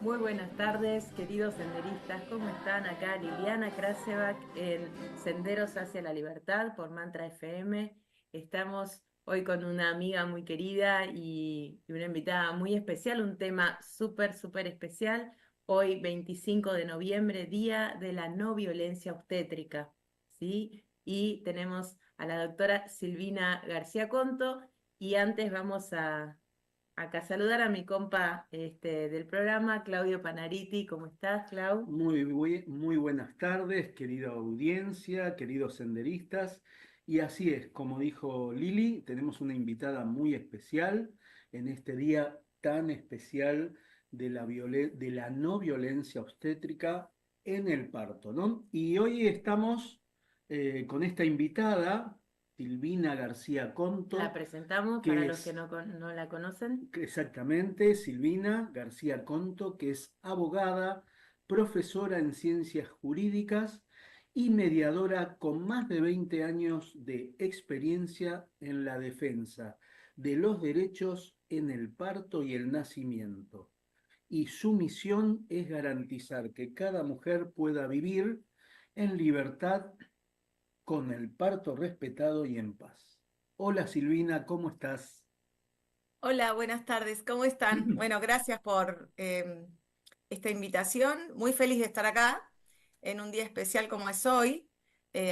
Muy buenas tardes, queridos senderistas. ¿Cómo están? Acá Liliana Krasevak en Senderos hacia la Libertad por Mantra FM. Estamos hoy con una amiga muy querida y una invitada muy especial, un tema súper especial. Hoy, 25 de noviembre, Día de la No Violencia Obstétrica, ¿sí? Y tenemos a la doctora Silvina García Conto y antes vamos a acá saludar a mi compa del programa, Claudio Panariti. ¿Cómo estás, Clau? Muy buenas tardes, querida audiencia, queridos senderistas. Y así es, como dijo Lili, tenemos una invitada muy especial en este día tan especial de la no violencia obstétrica en el parto, ¿no? Y hoy estamos con esta invitada, Silvina García La Conto, presentamos para que los que es no la conocen. exactamente, Silvina García Conto, que es abogada, profesora en ciencias jurídicas y mediadora con más de 20 años de experiencia en la defensa de los derechos en el parto y el nacimiento. Y su misión es garantizar que cada mujer pueda vivir en libertad con el parto respetado y en paz. Hola Silvina, ¿cómo estás? Hola, buenas tardes, ¿cómo están? Bueno, gracias por esta invitación. Muy feliz de estar acá en un día especial como es hoy,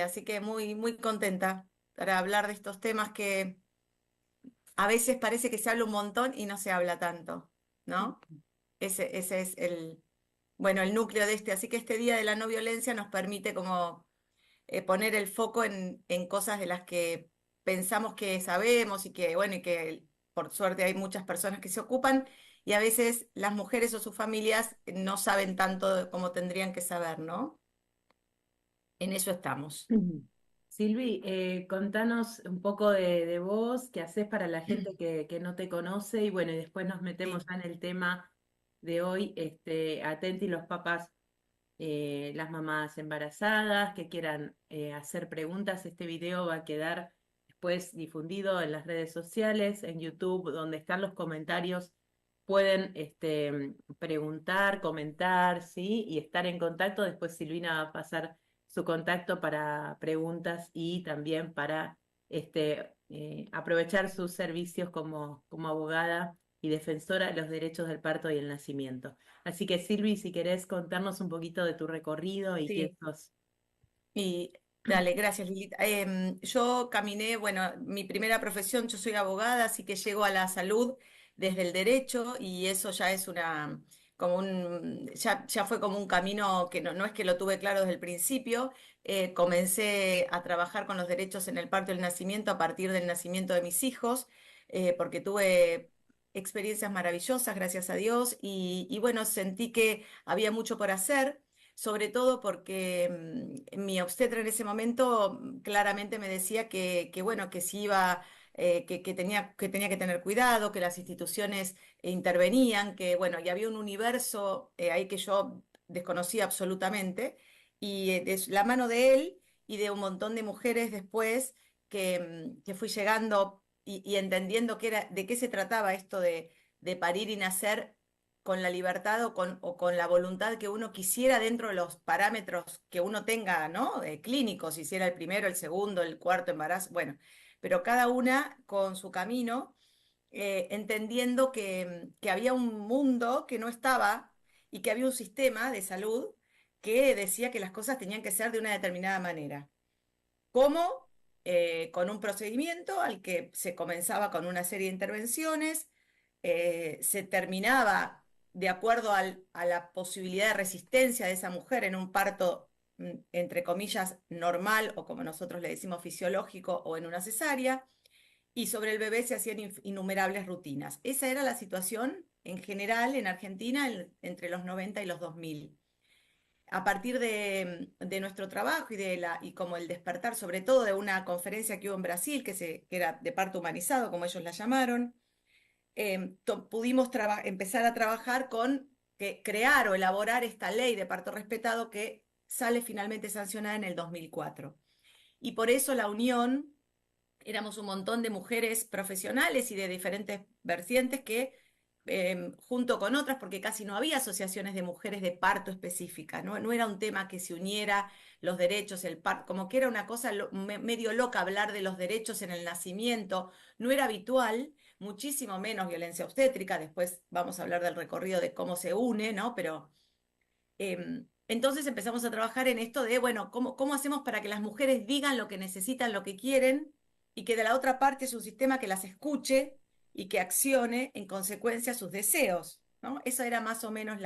así que muy contenta para hablar de estos temas que a veces parece que se habla un montón y no se habla tanto, ¿no? Ese es bueno, el núcleo de este. Así que este Día de la No Violencia nos permite como poner el foco en cosas de las que pensamos que sabemos y que, bueno, y que por suerte hay muchas personas que se ocupan y a veces las mujeres o sus familias no saben tanto como tendrían que saber, ¿no? En eso estamos. Ujú. Silvi, contanos un poco de vos, qué haces para la gente que no te conoce y bueno, y después nos metemos Sí. ya en el tema de hoy. Atenti los papás, las mamás embarazadas que quieran hacer preguntas. Este video va a quedar después difundido en las redes sociales, en YouTube, donde están los comentarios. Pueden preguntar, comentar, ¿sí? Y estar en contacto. Después Silvina va a pasar su contacto para preguntas y también para aprovechar sus servicios como abogada y defensora de los derechos del parto y el nacimiento. Así que Silvi, si querés contarnos un poquito de tu recorrido y quién Sí. sos. Y dale, gracias, Lilita. Yo caminé, bueno, mi primera profesión, yo soy abogada, así que llego a la salud desde el derecho y eso ya es ya fue como un camino que no es que lo tuve claro desde el principio. Comencé a trabajar con los derechos en el parto y el nacimiento a partir del nacimiento de mis hijos, porque tuve experiencias maravillosas, gracias a Dios, y bueno, sentí que había mucho por hacer sobre todo porque mi obstetra en ese momento claramente me decía bueno, que si iba, que tenía que tener cuidado, que las instituciones intervenían, que bueno, y había un universo ahí que yo desconocía absolutamente, y de la mano de él y de un montón de mujeres después que fui llegando y entendiendo de qué se trataba esto de parir y nacer con la libertad o con la voluntad que uno quisiera dentro de los parámetros que uno tenga, ¿no? Clínicos, si hiciera el primero, el segundo, el cuarto embarazo, bueno, pero cada una con su camino, entendiendo que había un mundo que no estaba y que había un sistema de salud que decía que las cosas tenían que ser de una determinada manera. ¿Cómo? Con un procedimiento al que se comenzaba con una serie de intervenciones, se terminaba de acuerdo a la posibilidad de resistencia de esa mujer en un parto, entre comillas, normal o como nosotros le decimos fisiológico o en una cesárea, y sobre el bebé se hacían innumerables rutinas. Esa era la situación en general en Argentina entre los 90 y los 2000. A partir de nuestro trabajo y como el despertar, sobre todo de una conferencia que hubo en Brasil, que era de parto humanizado, como ellos la llamaron, pudimos empezar a trabajar con crear o elaborar esta ley de parto respetado que sale finalmente sancionada en el 2004. Y por eso la Unión, éramos un montón de mujeres profesionales y de diferentes vertientes que junto con otras, porque casi no había asociaciones de mujeres de parto específicas, ¿no? No era un tema que se uniera los derechos, el parto, como que era una cosa medio loca hablar de los derechos en el nacimiento, no era habitual, muchísimo menos violencia obstétrica, después vamos a hablar del recorrido de cómo se une, ¿no? Pero entonces empezamos a trabajar en esto de, bueno, ¿cómo hacemos para que las mujeres digan lo que necesitan, lo que quieren, y que de la otra parte es un sistema que las escuche y que accione en consecuencia a sus deseos, ¿no? Eso era más o menos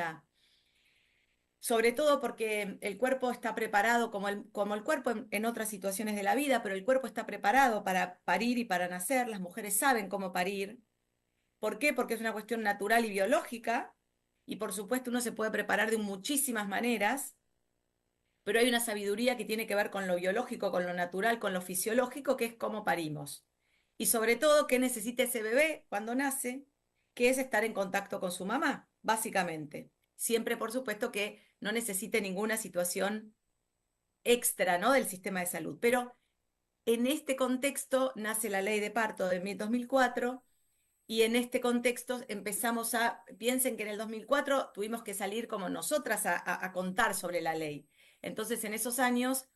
sobre todo porque el cuerpo está preparado, como el cuerpo en otras situaciones de la vida, pero el cuerpo está preparado para parir y para nacer, las mujeres saben cómo parir. ¿Por qué? Porque es una cuestión natural y biológica, y por supuesto uno se puede preparar de muchísimas maneras, pero hay una sabiduría que tiene que ver con lo biológico, con lo natural, con lo fisiológico, que es cómo parimos. Y sobre todo, qué necesita ese bebé cuando nace, que es estar en contacto con su mamá, básicamente. Siempre, por supuesto, que no necesite ninguna situación extra, ¿no?, del sistema de salud. Pero en este contexto nace la ley de parto de 2004, y en este contexto piensen que en el 2004 tuvimos que salir como nosotras a contar sobre la ley. Entonces, en esos años,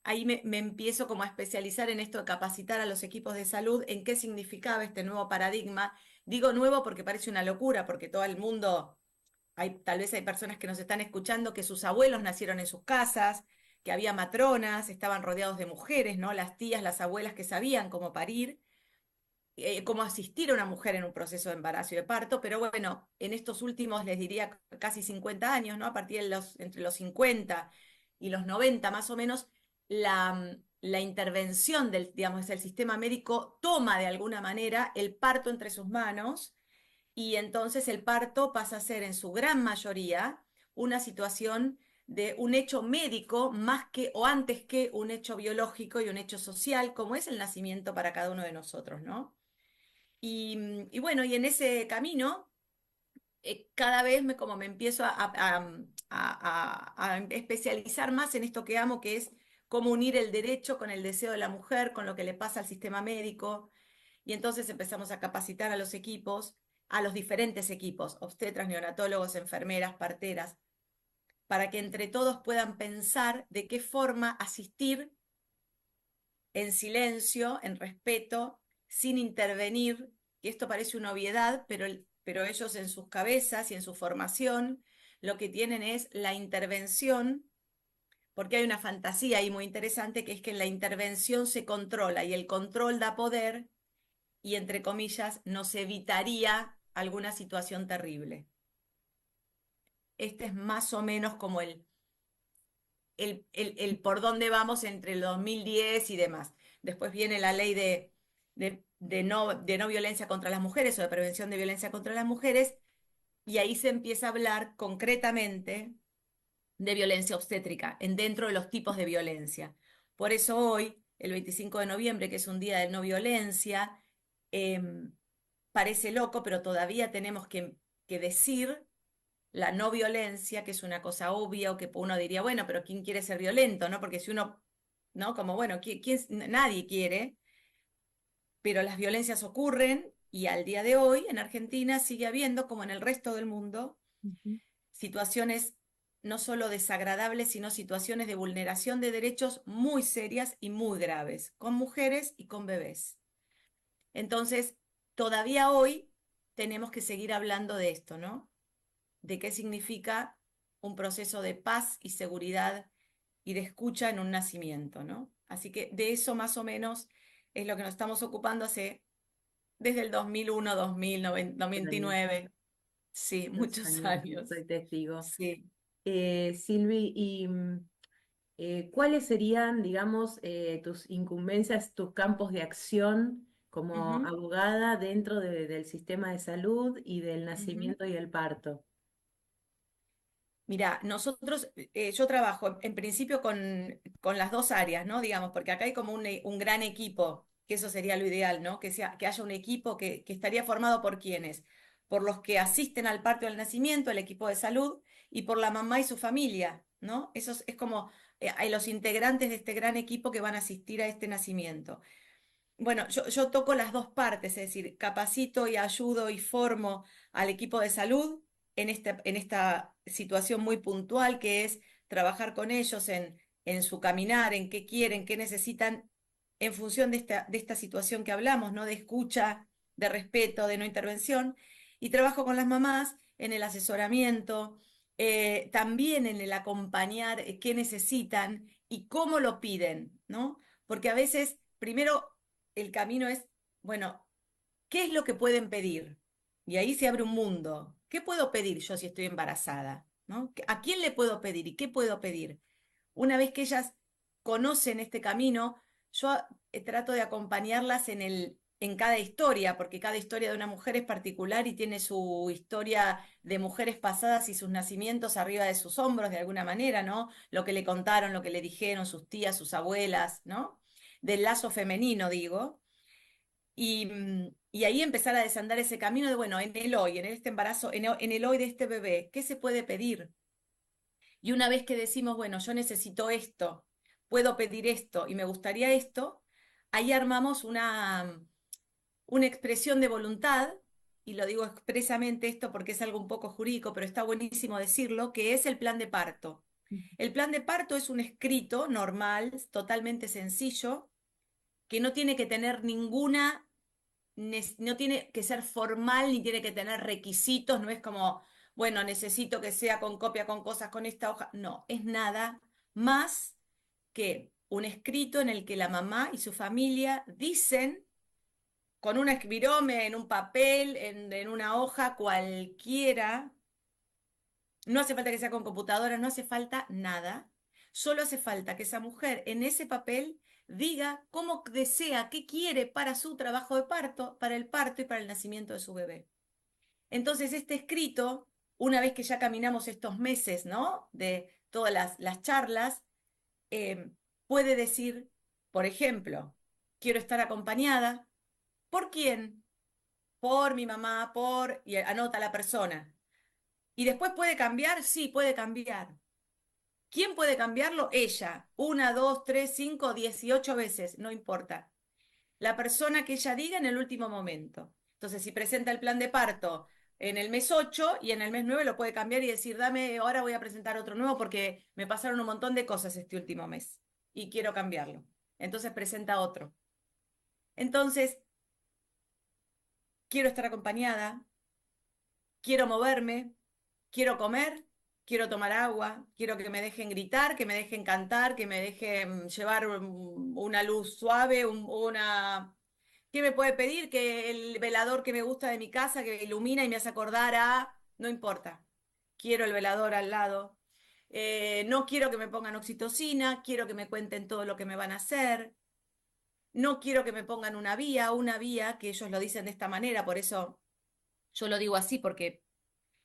ahí me empiezo como a especializar en esto de capacitar a los equipos de salud en qué significaba este nuevo paradigma. Digo nuevo porque parece una locura, porque todo el mundo, tal vez hay personas que nos están escuchando que sus abuelos nacieron en sus casas, que había matronas, estaban rodeados de mujeres, ¿no? Las tías, las abuelas que sabían cómo parir, cómo asistir a una mujer en un proceso de embarazo y de parto, pero bueno, en estos últimos, les diría, casi 50 años, ¿no? A partir de entre los 50 y los 90 más o menos, la intervención digamos, del sistema médico toma de alguna manera el parto entre sus manos, y entonces el parto pasa a ser en su gran mayoría una situación de un hecho médico más que o antes que un hecho biológico y un hecho social, como es el nacimiento para cada uno de nosotros, ¿no? Y bueno, y en ese camino, cada vez como me empiezo a especializar más en esto que amo, que es cómo unir el derecho con el deseo de la mujer, con lo que le pasa al sistema médico. Y entonces empezamos a capacitar a los equipos, a los diferentes equipos, obstetras, neonatólogos, enfermeras, parteras, para que entre todos puedan pensar de qué forma asistir en silencio, en respeto, sin intervenir, y esto parece una obviedad, pero ellos en sus cabezas y en su formación lo que tienen es la intervención, porque hay una fantasía ahí muy interesante, que es que en la intervención se controla y el control da poder, y entre comillas nos evitaría alguna situación terrible. Este es más o menos como el por dónde vamos entre el 2010 y demás. Después viene la ley de no violencia contra las mujeres, o de prevención de violencia contra las mujeres, y ahí se empieza a hablar concretamente de violencia obstétrica dentro de los tipos de violencia. Por eso hoy, el 25 de noviembre, que es un día de no violencia, parece loco, pero todavía tenemos que decir la no violencia, que es una cosa obvia, o que uno diría, bueno, pero ¿quién quiere ser violento? ¿No? Porque si uno, ¿no? Como, bueno, nadie quiere, pero las violencias ocurren, y al día de hoy en Argentina sigue habiendo, como en el resto del mundo, Ujú. situaciones no solo desagradables, sino situaciones de vulneración de derechos muy serias y muy graves, con mujeres y con bebés. Entonces, todavía hoy tenemos que seguir hablando de esto, ¿no? De qué significa un proceso de paz y seguridad y de escucha en un nacimiento, ¿no? Así que de eso más o menos es lo que nos estamos ocupando desde el 2001, 2000, Años, 99, sí, muchos muchos años, años, soy testigo. sí. Silvi, ¿y cuáles serían, digamos, tus incumbencias, tus campos de acción como Ujú, abogada dentro del sistema de salud y del ujú. nacimiento y el parto? Mira, yo trabajo en principio con las dos áreas, ¿no? Digamos, porque acá hay como un gran equipo, que eso sería lo ideal, ¿no? Que haya un equipo que estaría formado por quienes, por los que asisten al parto y al nacimiento, el equipo de salud, y por la mamá y su familia, ¿no? Es como hay los integrantes de este gran equipo que van a asistir a este nacimiento. bueno, yo toco las dos partes, es decir, capacito y ayudo y formo al equipo de salud en esta situación muy puntual que es trabajar con ellos en su caminar, en qué quieren, qué necesitan, en función de esta situación que hablamos, ¿no? De escucha, de respeto, de no intervención. Y trabajo con las mamás en el asesoramiento, también en el acompañar qué necesitan y cómo lo piden, ¿no? Porque a veces, primero, el camino es, bueno, ¿qué es lo que pueden pedir? Y ahí se abre un mundo. ¿Qué puedo pedir yo si estoy embarazada? ¿No? ¿A quién le puedo pedir y qué puedo pedir? Una vez que ellas conocen este camino, yo trato de acompañarlas en cada historia, porque cada historia de una mujer es particular y tiene su historia de mujeres pasadas y sus nacimientos arriba de sus hombros de alguna manera, ¿no? Lo que le contaron, lo que le dijeron sus tías, sus abuelas, ¿no? Del lazo femenino, digo. Y ahí empezar a desandar ese camino de, bueno, en el hoy, en este embarazo, en el hoy de este bebé, ¿qué se puede pedir? Y una vez que decimos, bueno, yo necesito esto, puedo pedir esto y me gustaría esto, ahí armamos una expresión de voluntad, y lo digo expresamente esto porque es algo un poco jurídico, pero está buenísimo decirlo, que es el plan de parto. El plan de parto es un escrito normal, totalmente sencillo, que no tiene que tener no tiene que ser formal ni tiene que tener requisitos, no es como, bueno, necesito que sea con copia, con cosas, con esta hoja. No, es nada más que un escrito en el que la mamá y su familia dicen con un escribirome, en un papel, en una hoja cualquiera, no hace falta que sea con computadora, no hace falta nada. Solo hace falta que esa mujer en ese papel diga cómo desea, qué quiere para su trabajo de parto, para el parto y para el nacimiento de su bebé. Entonces, este escrito, una vez que ya caminamos estos meses, ¿no? De todas las charlas, eh, puede decir, por ejemplo, quiero estar acompañada. ¿Por quién? Por mi mamá, y anota la persona. ¿Y después puede cambiar? Sí, puede cambiar. ¿Quién puede cambiarlo? Ella. Una, dos, tres, cinco, 18 veces, no importa. La persona que ella diga en el último momento. Entonces, si presenta el plan de parto en el mes 8 y en el mes 9 lo puede cambiar y decir, dame, ahora voy a presentar otro nuevo porque me pasaron un montón de cosas este último mes y quiero cambiarlo. Entonces presenta otro. Entonces, quiero estar acompañada, quiero moverme, quiero comer, quiero tomar agua, quiero que me dejen gritar, que me dejen cantar, que me dejen llevar una luz suave, una... ¿Qué me puede pedir? Que el velador que me gusta de mi casa, que ilumina y me hace acordar a... No importa, quiero el velador al lado. No quiero que me pongan oxitocina, quiero que me cuenten todo lo que me van a hacer. No quiero que me pongan una vía, que ellos lo dicen de esta manera, por eso yo lo digo así, porque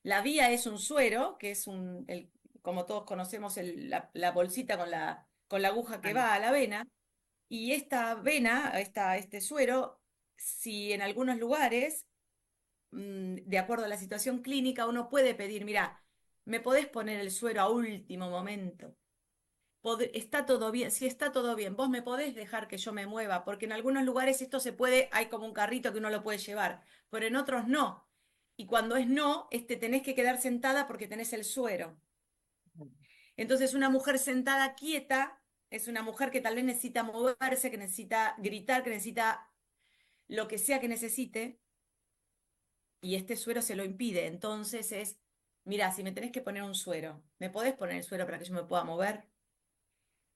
la vía es un suero, que es como todos conocemos, la bolsita con la aguja que Vale. va a la vena. Y esta vena, este suero, si en algunos lugares, de acuerdo a la situación clínica, uno puede pedir, mira, ¿me podés poner el suero a último momento? Está todo bien, si está todo bien, vos me podés dejar que yo me mueva, porque en algunos lugares esto se puede, hay como un carrito que uno lo puede llevar, pero en otros no. Y cuando es no, tenés que quedar sentada porque tenés el suero. Entonces, una mujer sentada quieta es una mujer que tal vez necesita moverse, que necesita gritar, que necesita lo que sea que necesite, y este suero se lo impide. Entonces mira, si me tenés que poner un suero, ¿me podés poner el suero para que yo me pueda mover?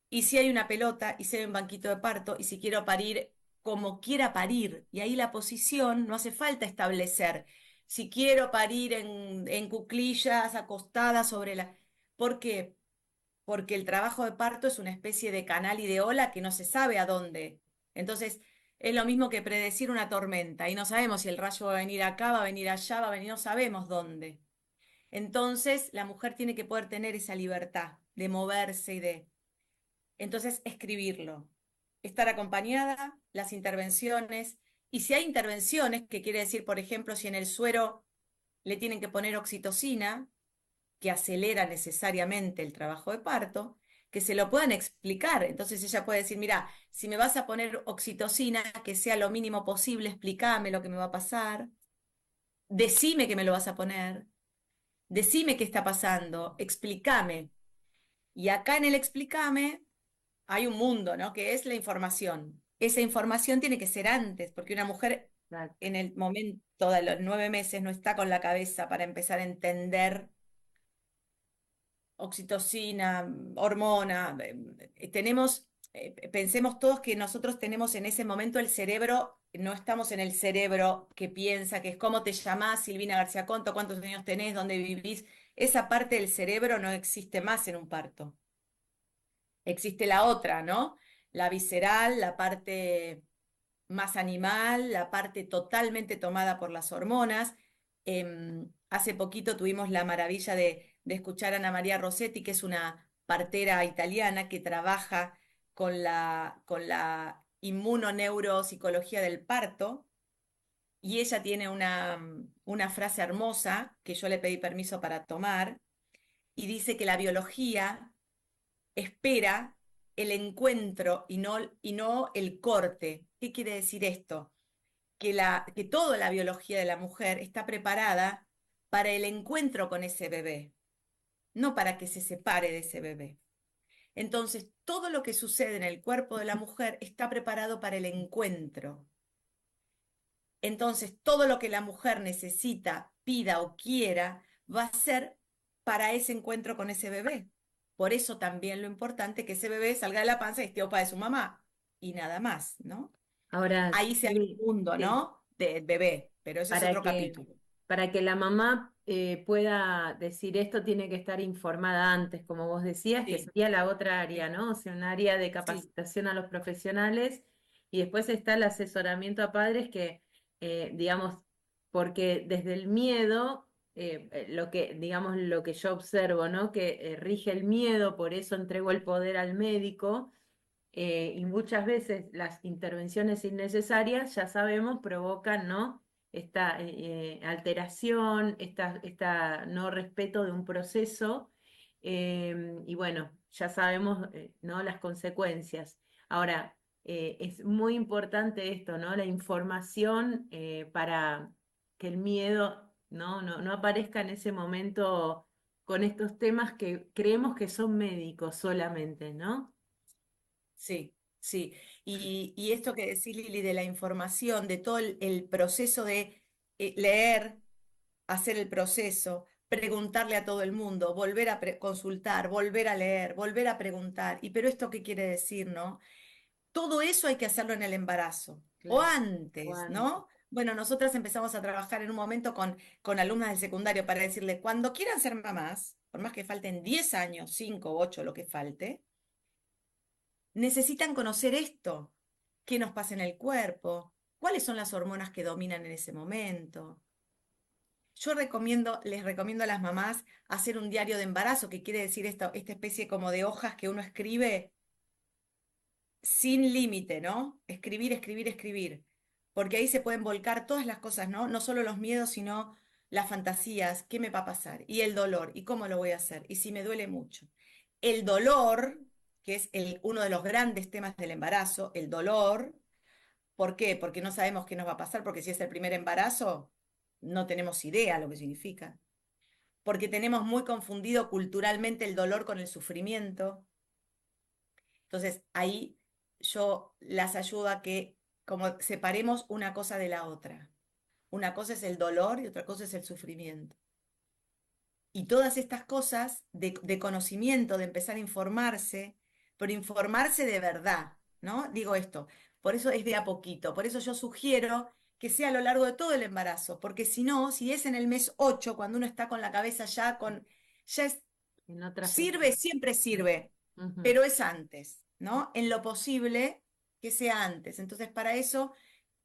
Y si hay una pelota, y si hay un banquito de parto, y si quiero parir como quiera parir, y ahí la posición no hace falta establecer. Si quiero parir en cuclillas, acostada sobre la... ¿Por qué? Porque el trabajo de parto es una especie de canal y de ola que no se sabe a dónde. Entonces, es lo mismo que predecir una tormenta, y no sabemos si el rayo va a venir acá, va a venir allá, va a venir, no sabemos dónde. Entonces, la mujer tiene que poder tener esa libertad de moverse y de entonces, escribirlo, estar acompañada, las intervenciones, y si hay intervenciones, que quiere decir, por ejemplo, si en el suero le tienen que poner oxitocina, que acelera necesariamente el trabajo de parto, que se lo puedan explicar. Entonces ella puede decir, mira, si me vas a poner oxitocina, que sea lo mínimo posible, explícame lo que me va a pasar, decime que me lo vas a poner, decime qué está pasando, explícame. Y acá en el explícame hay un mundo, ¿no? Que es la información. Esa información tiene que ser antes, porque una mujer Exacto. en el momento de los 9 meses no está con la cabeza para empezar a entender oxitocina, hormona. Pensemos todos que nosotros tenemos en ese momento el cerebro, no estamos en el cerebro que piensa, que es cómo te llamás, Silvina García Conto, cuántos años tenés, dónde vivís. Esa parte del cerebro no existe más en un parto. Existe la otra, ¿no? La visceral, la parte más animal, la parte totalmente tomada por las hormonas. Hace poquito tuvimos la maravilla de escuchar a Ana María Rossetti, que es una partera italiana que trabaja con la inmunoneuropsicología del parto, y ella tiene una frase hermosa que yo le pedí permiso para tomar, y dice que la biología espera el encuentro y no el corte. ¿Qué quiere decir esto? Que toda la biología de la mujer está preparada para el encuentro con ese bebé, no para que se separe de ese bebé. Entonces, todo lo que sucede en el cuerpo de la mujer está preparado para el encuentro. Entonces, todo lo que la mujer necesita, pida o quiera, va a ser para ese encuentro con ese bebé. Por eso también lo importante es que ese bebé salga de la panza y esté opa de su mamá y nada más, ¿no? Ahora, Ahí se abre Silvi, un mundo, sí, ¿no? Del bebé, pero ese es para otro que, capítulo. para que la mamá pueda decir esto, tiene que estar informada antes, como vos decías, que Sí, sería la otra sí, área, ¿no? O sea, un área de sí, capacitación a los profesionales y después está el asesoramiento a padres que, digamos, porque desde el miedo, lo que, digamos, lo que yo observo, ¿no? Que rige el miedo, por eso entrego el poder al médico. Y muchas veces las intervenciones innecesarias, ya sabemos, provocan, ¿no? Esta alteración, esta no respeto de un proceso, y bueno, ya sabemos, ¿no? Las consecuencias. Ahora, es muy importante esto, ¿no? La información para que el miedo, ¿no? No aparezca en ese momento con estos temas que creemos que son médicos solamente, ¿no? sí, sí. Y esto que decís, Lili, de la información, de todo el proceso de leer, hacer el proceso, preguntarle a todo el mundo, volver a consultar, volver a leer, volver a preguntar. ¿Y pero esto qué quiere decir, no? Todo eso hay que hacerlo en el embarazo o Claro. antes, Juan, ¿no? Bueno, nosotras empezamos a trabajar en un momento con alumnas del secundario para decirle, cuando quieran ser mamás, por más que falten 10 años, 5 8 lo que falte, necesitan conocer esto, qué nos pasa en el cuerpo, cuáles son las hormonas que dominan en ese momento. Les recomiendo a las mamás hacer un diario de embarazo, que quiere decir esta especie como de hojas que uno escribe sin límite, ¿no? Escribir, escribir, escribir, porque ahí se pueden volcar todas las cosas, ¿no? No solo los miedos, sino las fantasías, qué me va a pasar, y el dolor, y cómo lo voy a hacer, y si me duele mucho. El dolor, que es uno de los grandes temas del embarazo, el dolor, ¿por qué? Porque no sabemos qué nos va a pasar, porque si es el primer embarazo, no tenemos idea lo que significa. Porque tenemos muy confundido culturalmente el dolor con el sufrimiento. Entonces, ahí yo las ayudo a que como separemos una cosa de la otra. Una cosa es el dolor y otra cosa es el sufrimiento. Y todas estas cosas de conocimiento, de empezar a informarse, pero informarse de verdad, ¿no? Digo esto, por eso es de a poquito, por eso yo sugiero que sea a lo largo de todo el embarazo, porque si no, si es en el mes 8 cuando uno está con la cabeza ya es en otra sirve, función. siempre sirve, Ujú. pero es antes, ¿no? En lo posible que sea antes. Entonces, para eso,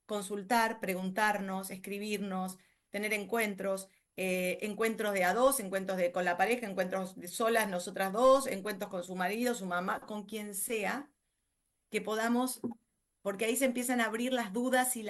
consultar, preguntarnos, escribirnos, tener encuentros, encuentros de a dos, encuentros con la pareja, encuentros de solas, nosotras dos, encuentros con su marido, su mamá, con quien sea, que podamos, porque ahí se empiezan a abrir las dudas y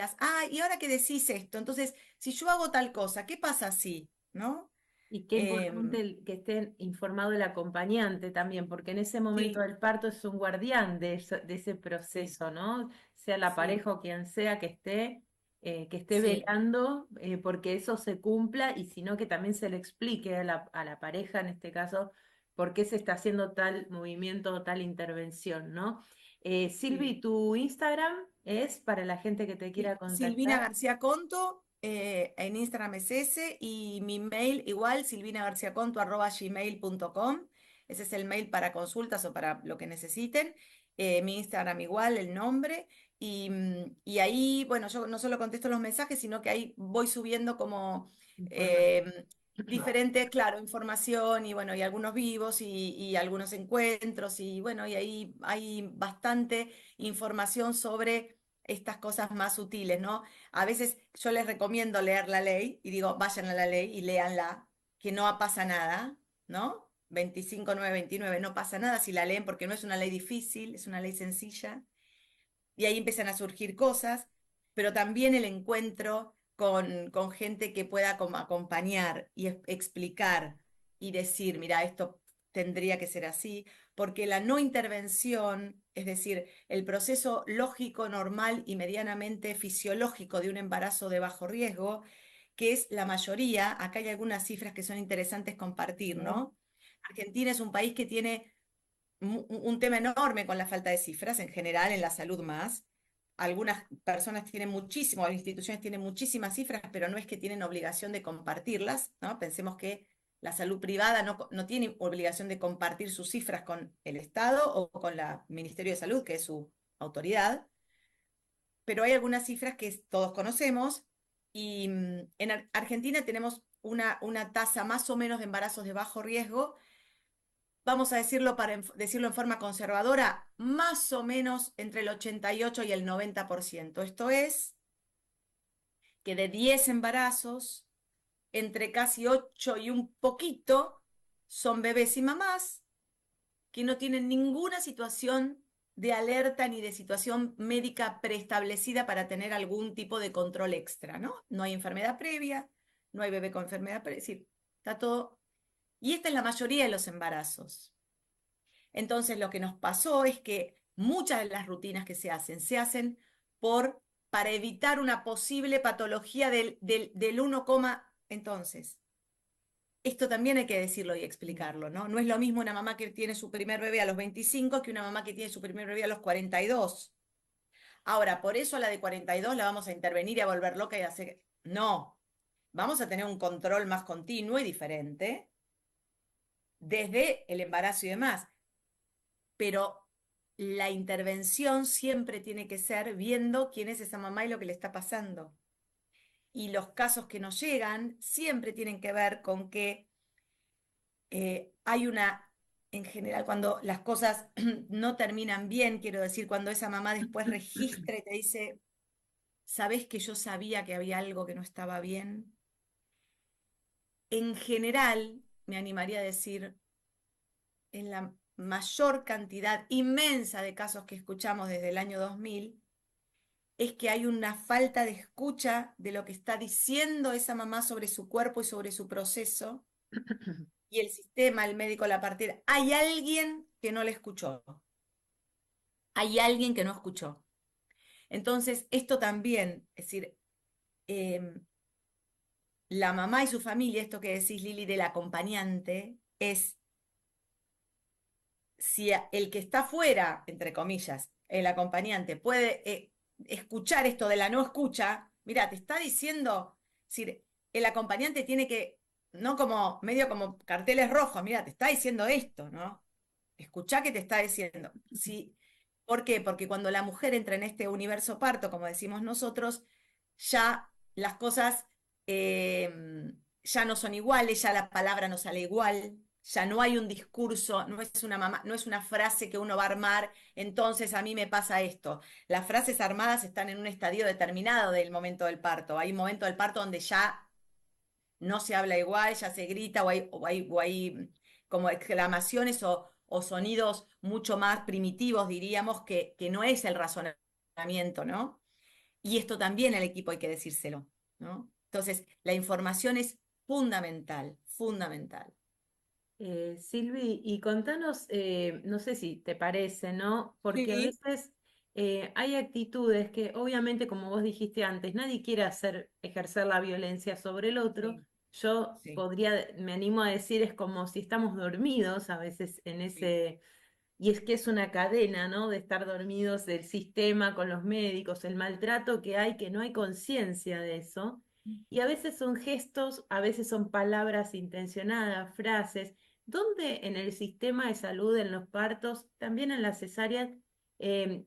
¿y ahora que decís esto? Entonces, si yo hago tal cosa, ¿qué pasa si? ¿No? Y qué importante que esté informado el acompañante también, porque en ese momento Sí, del parto es un guardián de ese sí, proceso, ¿no? Sea la sí, pareja o quien sea que esté sí. velando porque eso se cumpla y sino que también se le explique a la pareja, en este caso, por qué se está haciendo tal movimiento o tal intervención, ¿no? Sí. Silvi, ¿tu Instagram es para la gente que te quiera Silvina contactar? García Conto, en Instagram es ese, y mi mail igual, silvinagarciaconto@gmail.com. Ese es el mail para consultas o para lo que necesiten. Mi Instagram igual, el nombre. Y ahí, bueno, yo no solo contesto los mensajes, sino que ahí voy subiendo como Información. eh, diferente, claro, información y bueno, y algunos vivos y algunos encuentros y bueno, y ahí hay bastante información sobre estas cosas más sutiles, ¿no? A veces yo les recomiendo leer la ley y digo, vayan a la ley y léanla, que no pasa nada, ¿no? 25.929, no pasa nada si la leen porque no es una ley difícil, es una ley sencilla. Y ahí empiezan a surgir cosas, pero también el encuentro con gente que pueda como acompañar y explicar y decir, mira, esto tendría que ser así, porque la no intervención, es decir, el proceso lógico, normal y medianamente fisiológico de un embarazo de bajo riesgo, que es la mayoría, acá hay algunas cifras que son interesantes compartir, ¿no? Argentina es un país que tiene un tema enorme con la falta de cifras en general, en la salud más. Algunas personas tienen muchísimo, las instituciones tienen muchísimas cifras, pero no es que tienen obligación de compartirlas, ¿no? Pensemos que la salud privada no tiene obligación de compartir sus cifras con el Estado o con el Ministerio de Salud, que es su autoridad, pero hay algunas cifras que todos conocemos y en Argentina tenemos una tasa más o menos de embarazos de bajo riesgo, vamos a decirlo para decirlo en forma conservadora, más o menos entre el 88 y el 90%. Esto es que de 10 embarazos, entre casi 8 y un poquito son bebés y mamás que no tienen ninguna situación de alerta ni de situación médica preestablecida para tener algún tipo de control extra, ¿no? No hay enfermedad previa, no hay bebé con enfermedad previa, es decir, está todo. Y esta es la mayoría de los embarazos. Entonces, lo que nos pasó es que muchas de las rutinas que se hacen para evitar una posible patología del 1, entonces. Esto también hay que decirlo y explicarlo, ¿no? No es lo mismo una mamá que tiene su primer bebé a los 25 que una mamá que tiene su primer bebé a los 42. Ahora, por eso a la de 42 la vamos a intervenir y a volver loca y a hacer. No, vamos a tener un control más continuo y diferente desde el embarazo y demás. Pero la intervención siempre tiene que ser viendo quién es esa mamá y lo que le está pasando. Y los casos que nos llegan siempre tienen que ver con que hay en general, cuando las cosas no terminan bien, quiero decir, cuando esa mamá después registra y te dice, ¿sabés que yo sabía que había algo que no estaba bien? En general, me animaría a decir, en la mayor cantidad inmensa de casos que escuchamos desde el año 2000, es que hay una falta de escucha de lo que está diciendo esa mamá sobre su cuerpo y sobre su proceso, y el sistema, el médico, la partera, hay alguien que no le escuchó, hay alguien que no escuchó. Entonces, esto también, es decir, eh, la mamá y su familia, esto que decís, Lili, del acompañante, es si el que está fuera, entre comillas, el acompañante, puede escuchar esto de la no escucha, mira, te está diciendo, es decir, el acompañante tiene que, no como medio como carteles rojos, mira, te está diciendo esto, ¿no? Escuchá que te está diciendo. Sí, ¿por qué? Porque cuando la mujer entra en este universo parto, como decimos nosotros, ya las cosas ya no son iguales, ya la palabra no sale igual, ya no hay un discurso, no es una mamá, no es una frase que uno va a armar, entonces a mí me pasa esto. Las frases armadas están en un estadio determinado del momento del parto. Hay un momento del parto donde ya no se habla igual, ya se grita o hay como exclamaciones o sonidos mucho más primitivos, diríamos, que no es el razonamiento, ¿no? Y esto también al equipo hay que decírselo, ¿no? Entonces, la información es fundamental, fundamental. Silvi, y contanos, no sé si te parece, ¿no? Porque a Sí, veces hay actitudes que, obviamente, como vos dijiste antes, nadie quiere ejercer la violencia sobre el otro. sí, Yo sí, me animo a decir, es como si estamos dormidos a veces en sí, ese, y es que es una cadena, ¿no? De estar dormidos del sistema con los médicos, el maltrato que hay, que no hay conciencia de eso. Y a veces son gestos, a veces son palabras intencionadas, frases. ¿Dónde en el sistema de salud, en los partos, también en las cesáreas,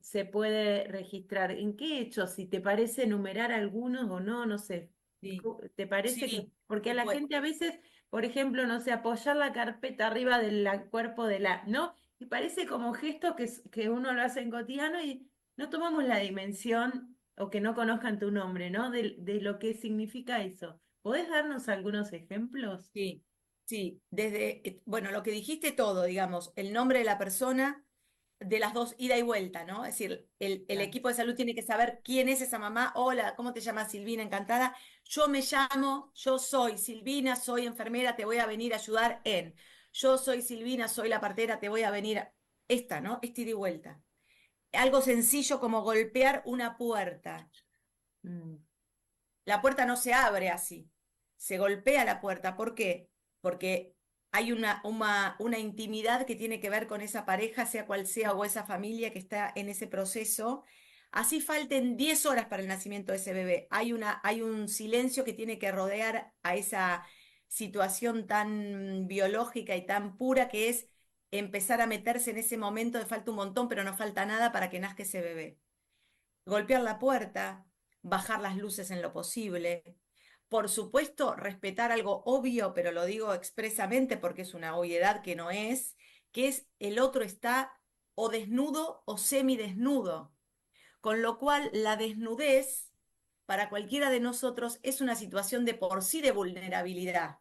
se puede registrar? ¿En qué hechos? Si te parece enumerar algunos o no, no sé. sí, ¿Te parece que? sí, Porque a te la pue- gente a veces, por ejemplo, no sé, apoyar la carpeta arriba del cuerpo de la, ¿no? Y parece como gesto que uno lo hace en cotidiano y no tomamos la dimensión o que no conozcan tu nombre, ¿no? De lo que significa eso. ¿Podés darnos algunos ejemplos? sí, sí, desde, bueno, lo que dijiste todo, digamos, el nombre de la persona, de las dos, ida y vuelta, ¿no? Es decir, el Claro. equipo de salud tiene que saber quién es esa mamá. Hola, ¿cómo te llamas, Silvina? Encantada. Yo me llamo, yo soy Silvina, soy enfermera, te voy a venir a ayudar en. Yo soy Silvina, soy la partera, te voy a venir esta, ¿no? Esta ida y vuelta. Algo sencillo como golpear una puerta. Mm, La puerta no se abre así, se golpea la puerta. ¿Por qué? Porque hay una intimidad que tiene que ver con esa pareja, sea cual sea, o esa familia que está en ese proceso. Así falten 10 horas para el nacimiento de ese bebé. Hay un silencio que tiene que rodear a esa situación tan biológica y tan pura que es empezar a meterse en ese momento de falta un montón, pero no falta nada para que nazca ese bebé. Golpear la puerta, bajar las luces en lo posible. Por supuesto, respetar algo obvio, pero lo digo expresamente porque es una obviedad que no es, que es el otro está o desnudo o semidesnudo. Con lo cual, la desnudez para cualquiera de nosotros es una situación de por sí de vulnerabilidad.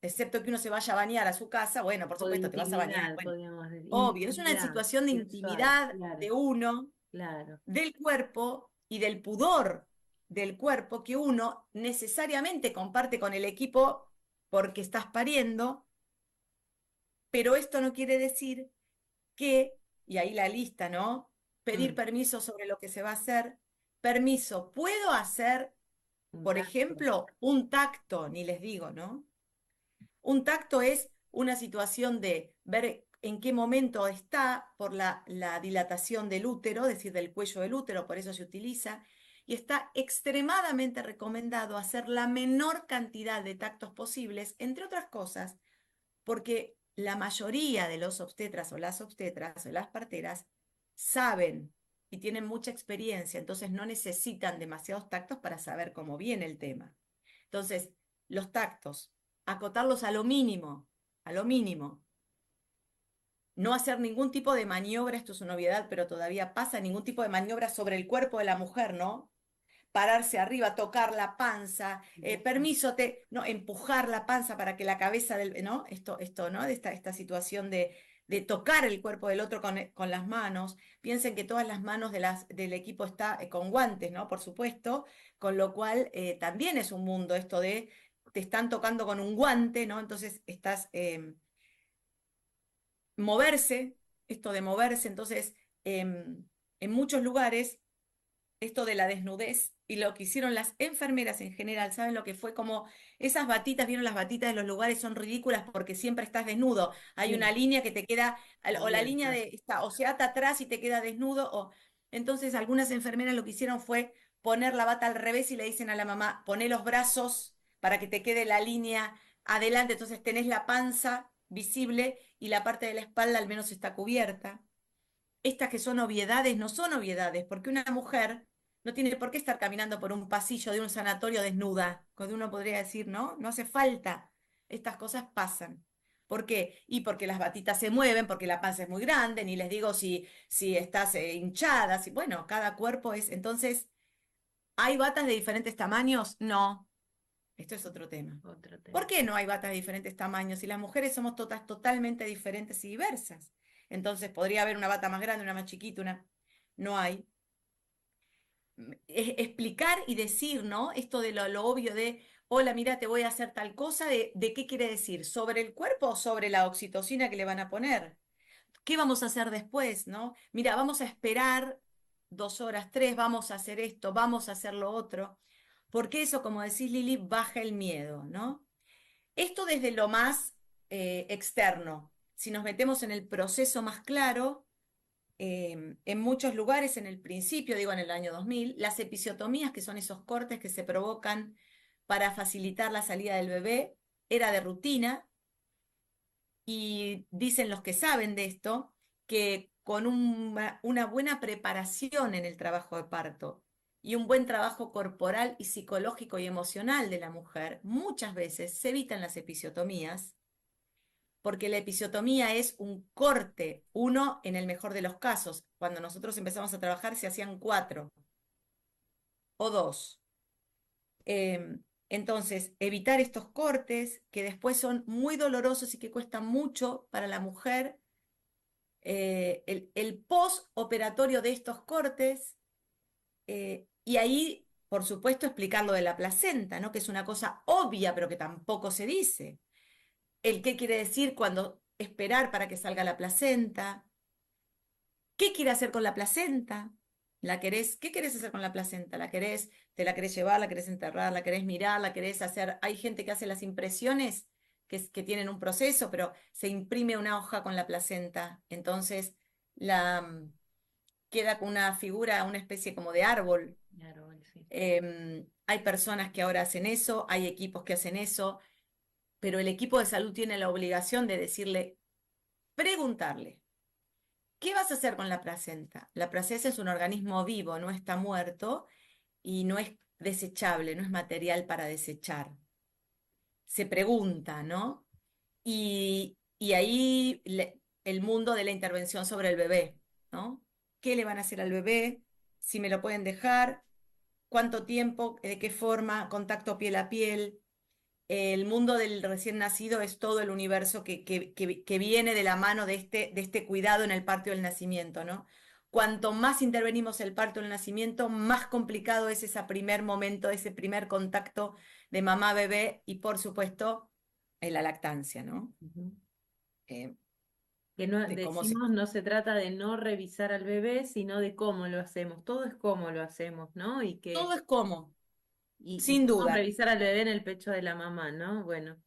Excepto que uno se vaya a bañar a su casa, bueno, por o de supuesto, te vas a bañar, intimidad, bueno, podríamos decir. obvio, es una Intimidad situación de sexual, intimidad claro, de uno claro. del cuerpo y del pudor del cuerpo que uno necesariamente comparte con el equipo porque estás pariendo, pero esto no quiere decir que, y ahí la lista, ¿no? Pedir Mm, permiso sobre lo que se va a hacer. Permiso, ¿puedo hacer, un por tacto. ejemplo, un tacto? Ni les digo, ¿no? Un tacto es una situación de ver en qué momento está por la dilatación del útero, es decir, del cuello del útero, por eso se utiliza, y está extremadamente recomendado hacer la menor cantidad de tactos posibles, entre otras cosas, porque la mayoría de los obstetras o las parteras saben y tienen mucha experiencia, entonces no necesitan demasiados tactos para saber cómo viene el tema. Entonces, los tactos, acotarlos a lo mínimo, a lo mínimo. No hacer ningún tipo de maniobra, esto es una obviedad, pero todavía pasa, ningún tipo de maniobra sobre el cuerpo de la mujer, ¿no? Pararse arriba, tocar la panza, permiso, no, empujar la panza para que la cabeza del, ¿no? ¿No? De esta situación de tocar el cuerpo del otro con las manos. Piensen que todas las manos del equipo está con guantes, ¿no? Por supuesto, con lo cual también es un mundo esto de te están tocando con un guante, ¿no? Entonces estás moverse, esto de moverse, entonces en muchos lugares esto de la desnudez y lo que hicieron las enfermeras en general, ¿saben lo que fue? Como esas batitas, ¿vieron las batitas de los lugares? Son ridículas porque siempre estás desnudo. Hay una Sí, línea que te queda, o la línea abierta. de, o se ata atrás y te queda desnudo, o entonces algunas enfermeras lo que hicieron fue poner la bata al revés y le dicen a la mamá, poné los brazos para que te quede la línea adelante, entonces tenés la panza visible y la parte de la espalda al menos está cubierta. Estas que son obviedades no son obviedades, porque una mujer no tiene por qué estar caminando por un pasillo de un sanatorio desnuda, cuando uno podría decir, ¿no? No hace falta. Estas cosas pasan. ¿Por qué? Y porque las batitas se mueven, porque la panza es muy grande, ni les digo si estás hinchada, si, bueno, cada cuerpo es. Entonces, ¿hay batas de diferentes tamaños? No. Esto es otro tema. Otro ¿Por tema. qué no hay batas de diferentes tamaños? Si las mujeres somos todas totalmente diferentes y diversas. Entonces podría haber una bata más grande, una más chiquita, una... No hay. Explicar y decir, ¿no? Esto de lo obvio de, hola, mira, te voy a hacer tal cosa, ¿de qué quiere decir? ¿Sobre el cuerpo o sobre la oxitocina que le van a poner? ¿Qué vamos a hacer después, no? Mira, vamos a esperar 2 horas, 3, vamos a hacer esto, vamos a hacer lo otro, porque eso, como decís Lili, baja el miedo, ¿no? Esto desde lo más externo. Si nos metemos en el proceso más claro, en muchos lugares en el principio, digo en el año 2000, las episiotomías, que son esos cortes que se provocan para facilitar la salida del bebé, era de rutina y dicen los que saben de esto que con una buena preparación en el trabajo de parto y un buen trabajo corporal y psicológico y emocional de la mujer, muchas veces se evitan las episiotomías, porque la episiotomía es un corte, uno en el mejor de los casos. Cuando nosotros empezamos a trabajar se hacían 4 o 2. Entonces, evitar estos cortes que después son muy dolorosos y que cuestan mucho para la mujer, el postoperatorio de estos cortes, y ahí, por supuesto, explicar lo de la placenta, ¿no? Que es una cosa obvia, pero que tampoco se dice. El qué quiere decir cuando esperar para que salga la placenta. ¿Qué quiere hacer con la placenta? ¿La querés? ¿Qué querés hacer con la placenta? ¿La querés? ¿Te la querés llevar? ¿La querés enterrar? ¿La querés mirar? ¿La querés hacer? Hay gente que hace las impresiones que tienen un proceso, pero se imprime una hoja con la placenta. Entonces la queda con una figura, una especie como de árbol. Claro, sí. Hay personas que ahora hacen eso, hay equipos que hacen eso, pero el equipo de salud tiene la obligación de decirle, preguntarle. ¿Qué vas a hacer con la placenta? La placenta es un organismo vivo, no está muerto y no es desechable, no es material para desechar. Se pregunta, ¿no? Y ahí el mundo de la intervención sobre el bebé, ¿no? ¿Qué le van a hacer al bebé? Si me lo pueden dejar, cuánto tiempo, de qué forma, contacto piel a piel. El mundo del recién nacido es todo el universo que viene de la mano de este cuidado en el parto y el nacimiento, ¿no? Cuanto más intervenimos el parto y el nacimiento, más complicado es ese primer momento, ese primer contacto de mamá-bebé y, por supuesto, en la lactancia, ¿no? Ujú. Eh, Que no de cómo se... decimos, no se trata de no revisar al bebé, sino de cómo lo hacemos. Todo es cómo lo hacemos, ¿no? Todo es cómo, Y sin podemos duda. revisar al bebé en el pecho de la mamá, ¿no? Bueno,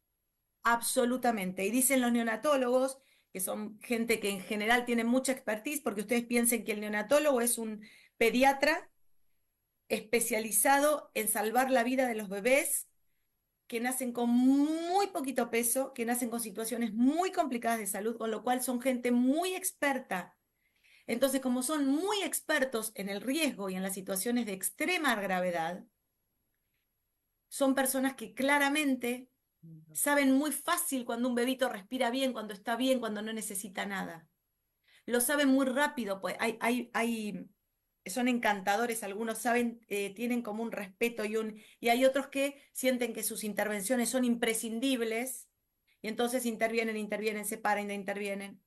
Absolutamente. Y dicen los neonatólogos, que son gente que en general tiene mucha expertise, porque ustedes piensen que el neonatólogo es un pediatra especializado en salvar la vida de los bebés que nacen con muy poquito peso, que nacen con situaciones muy complicadas de salud, con lo cual son gente muy experta. Entonces, como son muy expertos en el riesgo y en las situaciones de extrema gravedad, son personas que claramente saben muy fácil cuando un bebito respira bien, cuando está bien, cuando no necesita nada. Lo saben muy rápido, pues son encantadores, algunos saben, tienen como un respeto y hay otros que sienten que sus intervenciones son imprescindibles y entonces intervienen, intervienen, se paran, intervienen.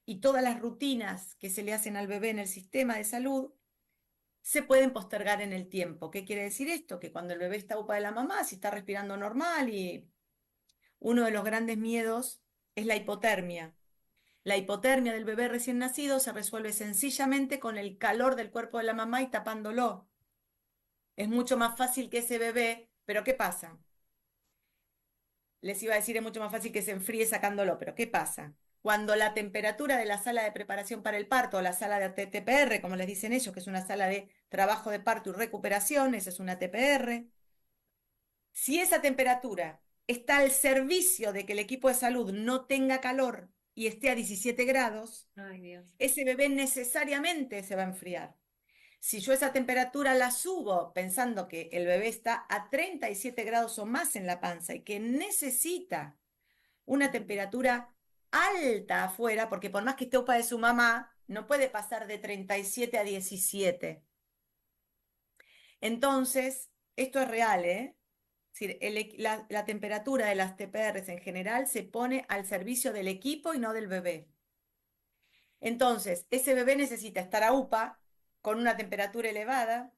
Y todas las rutinas que se le hacen al bebé en el sistema de salud se pueden postergar en el tiempo. ¿Qué quiere decir esto? Que cuando el bebé está upa de la mamá, si está respirando normal y uno de los grandes miedos es la hipotermia. La hipotermia del bebé recién nacido se resuelve sencillamente con el calor del cuerpo de la mamá y tapándolo. Es mucho más fácil que ese bebé, pero ¿qué pasa? Les iba a decir, es mucho más fácil que se enfríe sacándolo, pero ¿qué pasa? Cuando la temperatura de la sala de preparación para el parto, o la sala de TPR, como les dicen ellos, que es una sala de trabajo de parto y recuperación, esa es una TPR, si esa temperatura está al servicio de que el equipo de salud no tenga calor y esté a 17 grados, ay Dios. ese bebé necesariamente se va a enfriar. Si yo esa temperatura la subo pensando que el bebé está a 37 grados o más en la panza y que necesita una temperatura alta afuera, porque por más que esté opa de su mamá, no puede pasar de 37 a 17. Entonces, esto es real, ¿eh? Es decir, la temperatura de las TPRs en general se pone al servicio del equipo y no del bebé. Entonces, ese bebé necesita estar a UPA con una temperatura elevada,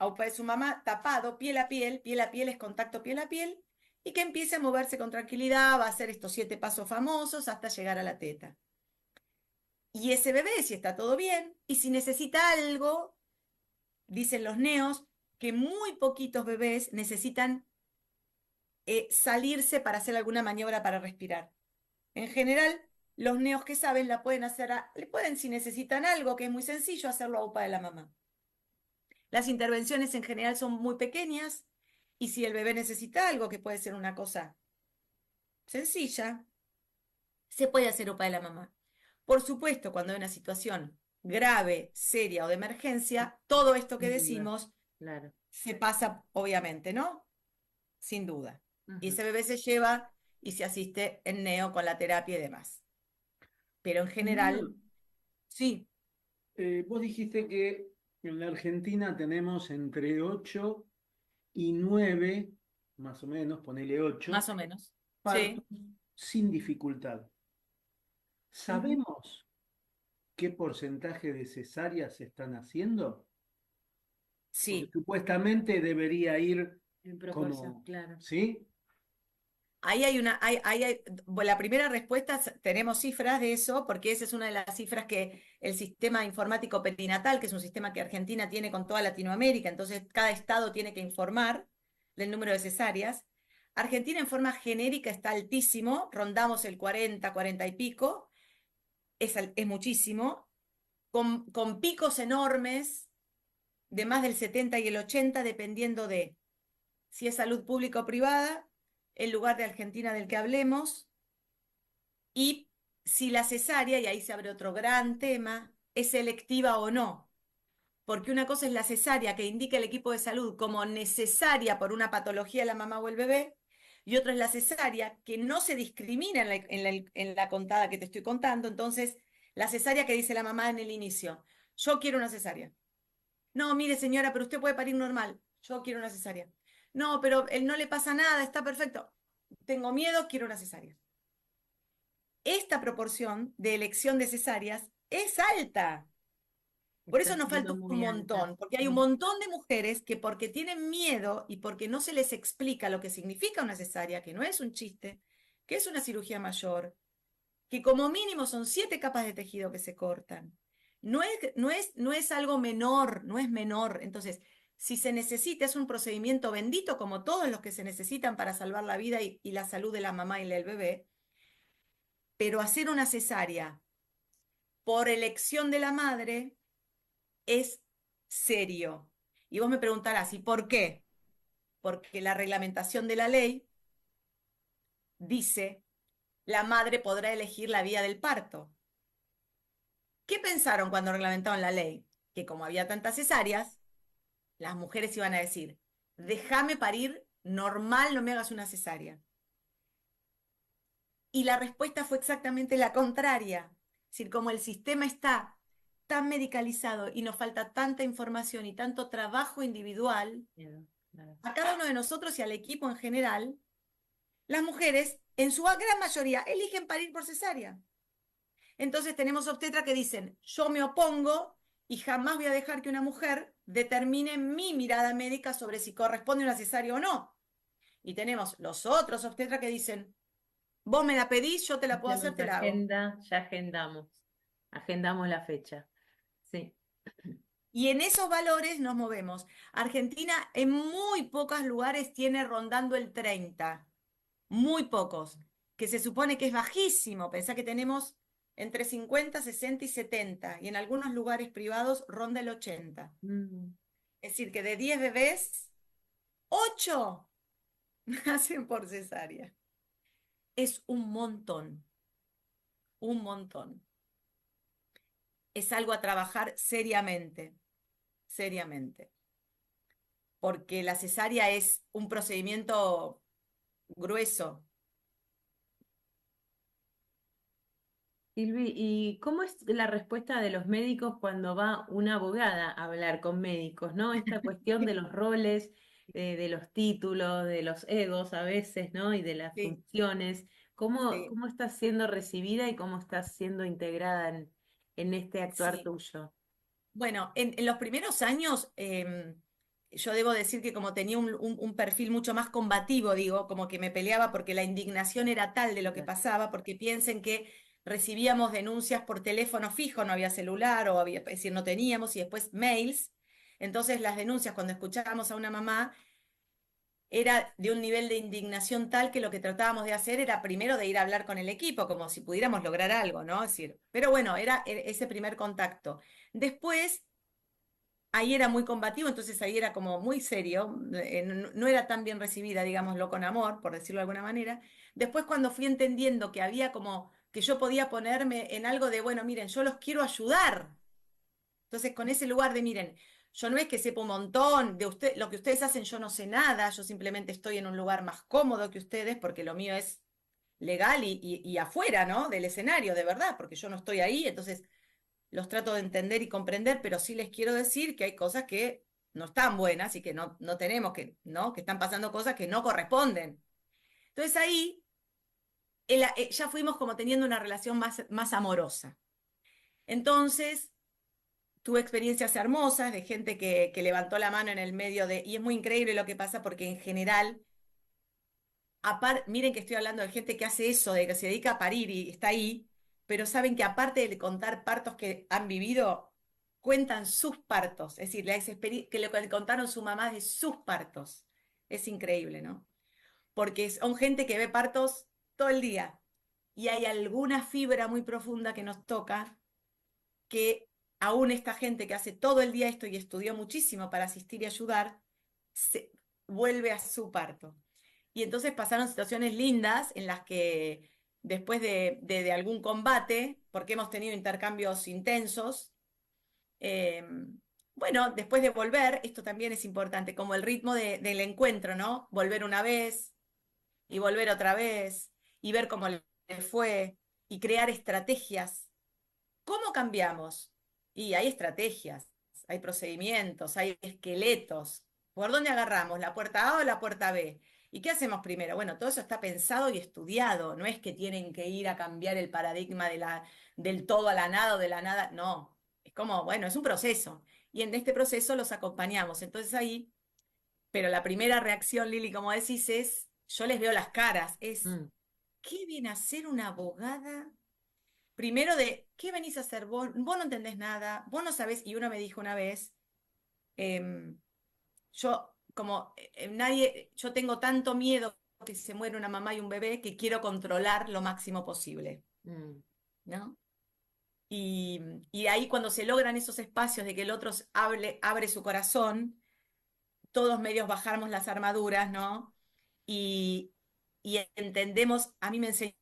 AUPA de su mamá, tapado, piel a piel es contacto piel a piel, y que empiece a moverse con tranquilidad, va a hacer estos 7 pasos famosos hasta llegar a la teta. Y ese bebé, si está todo bien, y si necesita algo, dicen los neos, que muy poquitos bebés necesitan salirse para hacer alguna maniobra para respirar. En general, los neos que saben la pueden hacer, le pueden, si necesitan algo, que es muy sencillo, hacerlo a UPA de la mamá. Las intervenciones en general son muy pequeñas, y si el bebé necesita algo, que puede ser una cosa sencilla, se puede hacer UPA de la mamá. Por supuesto, cuando hay una situación grave, seria o de emergencia, todo esto que Sin duda, decimos claro. se pasa, obviamente, ¿no? Sin duda. Y Ujú. ese bebé se lleva y se asiste en neo con la terapia y demás. Pero en Silvina, general, sí, vos dijiste que en la Argentina tenemos entre 8 y 9, más o menos, ponele más 8 o menos. partos Sí. sin dificultad. Ujú. ¿Sabemos qué porcentaje de cesáreas se están haciendo? Porque Sí. supuestamente debería ir En proporción, como, claro. ¿sí? Ahí hay una, bueno, la primera respuesta, tenemos cifras de eso, porque esa es una de las cifras que el sistema informático perinatal, que es un sistema que Argentina tiene con toda Latinoamérica, entonces cada estado tiene que informar del número de cesáreas. Argentina en forma genérica está altísimo, rondamos el 40, 40 y pico, es muchísimo, con picos enormes de más del 70 y el 80, dependiendo de si es salud pública o privada, el lugar de Argentina del que hablemos, y si la cesárea, y ahí se abre otro gran tema, es selectiva o no. Porque una cosa es la cesárea que indica el equipo de salud como necesaria por una patología de la mamá o el bebé, y otra es la cesárea que no se discrimina en la contada que te estoy contando. Entonces, la cesárea que dice la mamá en el inicio, yo quiero una cesárea. No, mire señora, pero usted puede parir normal, yo quiero una cesárea. No, pero él no le pasa nada, está perfecto. Tengo miedo, quiero una cesárea. Esta proporción de elección de cesáreas es alta. Por Está eso nos siendo falta un muy alta. montón, porque hay un Mm. montón de mujeres que porque tienen miedo y porque no se les explica lo que significa una cesárea, que no es un chiste, que es una cirugía mayor, que como mínimo son 7 capas de tejido que se cortan. No es algo menor, no es menor. Entonces, si se necesita, es un procedimiento bendito como todos los que se necesitan para salvar la vida y la salud de la mamá y del bebé, pero hacer una cesárea por elección de la madre es serio. Y vos me preguntarás, ¿y por qué? Porque la reglamentación de la ley dice, la madre podrá elegir la vía del parto. ¿Qué pensaron cuando reglamentaron la ley? Que como había tantas cesáreas, las mujeres iban a decir, déjame parir normal, no me hagas una cesárea. Y la respuesta fue exactamente la contraria. Es decir, como el sistema está tan medicalizado y nos falta tanta información y tanto trabajo individual, Miedo, claro. a cada uno de nosotros y al equipo en general, las mujeres, en su gran mayoría, eligen parir por cesárea. Entonces tenemos obstetras que dicen, yo me opongo y jamás voy a dejar que una mujer determine mi mirada médica sobre si corresponde una cesárea o no. Y tenemos los otros obstetras que dicen, vos me la pedís, yo te la puedo hacer, Hacemos te la hago. agenda, ya agendamos. Agendamos la fecha. Sí. Y en esos valores nos movemos. Argentina en muy pocos lugares tiene rondando el 30, muy pocos, que se supone que es bajísimo. Pensá que tenemos entre 50, 60 y 70, y en algunos lugares privados ronda el 80. Mm. Es decir, que de 10 bebés, 8 nacen por cesárea. Es un montón, un montón. Es algo a trabajar seriamente, seriamente, porque la cesárea es un procedimiento grueso. Silvi, ¿y cómo es la respuesta de los médicos cuando va una abogada a hablar con médicos, ¿no? Esta cuestión de los roles, de los títulos, de los egos a veces, ¿no? Y de las Sí, funciones. ¿Cómo, sí, cómo estás siendo recibida y cómo estás siendo integrada en este actuar sí. tuyo? Bueno, en los primeros años yo debo decir que como tenía un perfil mucho más combativo, digo, como que me peleaba porque la indignación era tal de lo que pasaba, porque piensen que recibíamos denuncias por teléfono fijo, no había celular, o había, es decir, no teníamos, y después mails. Entonces las denuncias, cuando escuchábamos a una mamá, era de un nivel de indignación tal que lo que tratábamos de hacer era primero de ir a hablar con el equipo, como si pudiéramos lograr algo, ¿no? Es decir, pero bueno, era ese primer contacto. Después, ahí era muy combativo, entonces ahí era como muy serio, no era tan bien recibida, digámoslo, con amor, por decirlo de alguna manera. Después, cuando fui entendiendo que había como que yo podía ponerme en algo de, bueno, miren, yo los quiero ayudar. Entonces, con ese lugar de, miren, yo no es que sepa un montón de usted, lo que ustedes hacen, yo no sé nada, yo simplemente estoy en un lugar más cómodo que ustedes porque lo mío es legal y afuera, ¿no? Del escenario, de verdad, porque yo no estoy ahí, entonces los trato de entender y comprender, pero sí les quiero decir que hay cosas que no están buenas y que no tenemos que, ¿no? Que están pasando cosas que no corresponden. Entonces ahí ya fuimos como teniendo una relación más amorosa. Entonces, tuve experiencias hermosas de gente que levantó la mano en el medio de, y es muy increíble lo que pasa porque en general, miren que estoy hablando de gente que hace eso, de que se dedica a parir y está ahí, pero saben que aparte de contar partos que han vivido, cuentan sus partos, es decir, que le contaron su mamá de sus partos. Es increíble, ¿no? Porque son gente que ve partos todo el día y hay alguna fibra muy profunda que nos toca que aún esta gente que hace todo el día esto y estudió muchísimo para asistir y ayudar, se vuelve a su parto. Y entonces pasaron situaciones lindas en las que después de algún combate, porque hemos tenido intercambios intensos, eh, bueno, después de volver, esto también es importante, como el ritmo del encuentro, ¿no? Volver una vez y volver otra vez y ver cómo le fue y crear estrategias. ¿Cómo cambiamos? Y hay estrategias, hay procedimientos, hay esqueletos. ¿Por dónde agarramos? ¿La puerta A o la puerta B? ¿Y qué hacemos primero? Bueno, todo eso está pensado y estudiado. No es que tienen que ir a cambiar el paradigma del todo a la nada o de la nada. No. Es como, bueno, es un proceso. Y en este proceso los acompañamos. Entonces ahí, pero la primera reacción, Lili, como decís, es, yo les veo las caras. Mm, ¿Qué viene a ser una abogada? Primero de, ¿qué venís a hacer vos? Vos no entendés nada, vos no sabés. Y uno me dijo una vez, em, yo como nadie, yo tengo tanto miedo que se muere una mamá y un bebé que quiero controlar lo máximo posible, mm, ¿no? Y, y ahí cuando se logran esos espacios de que el otro abre su corazón, todos medios bajamos las armaduras, ¿no? Y, y entendemos, a mí me enseñó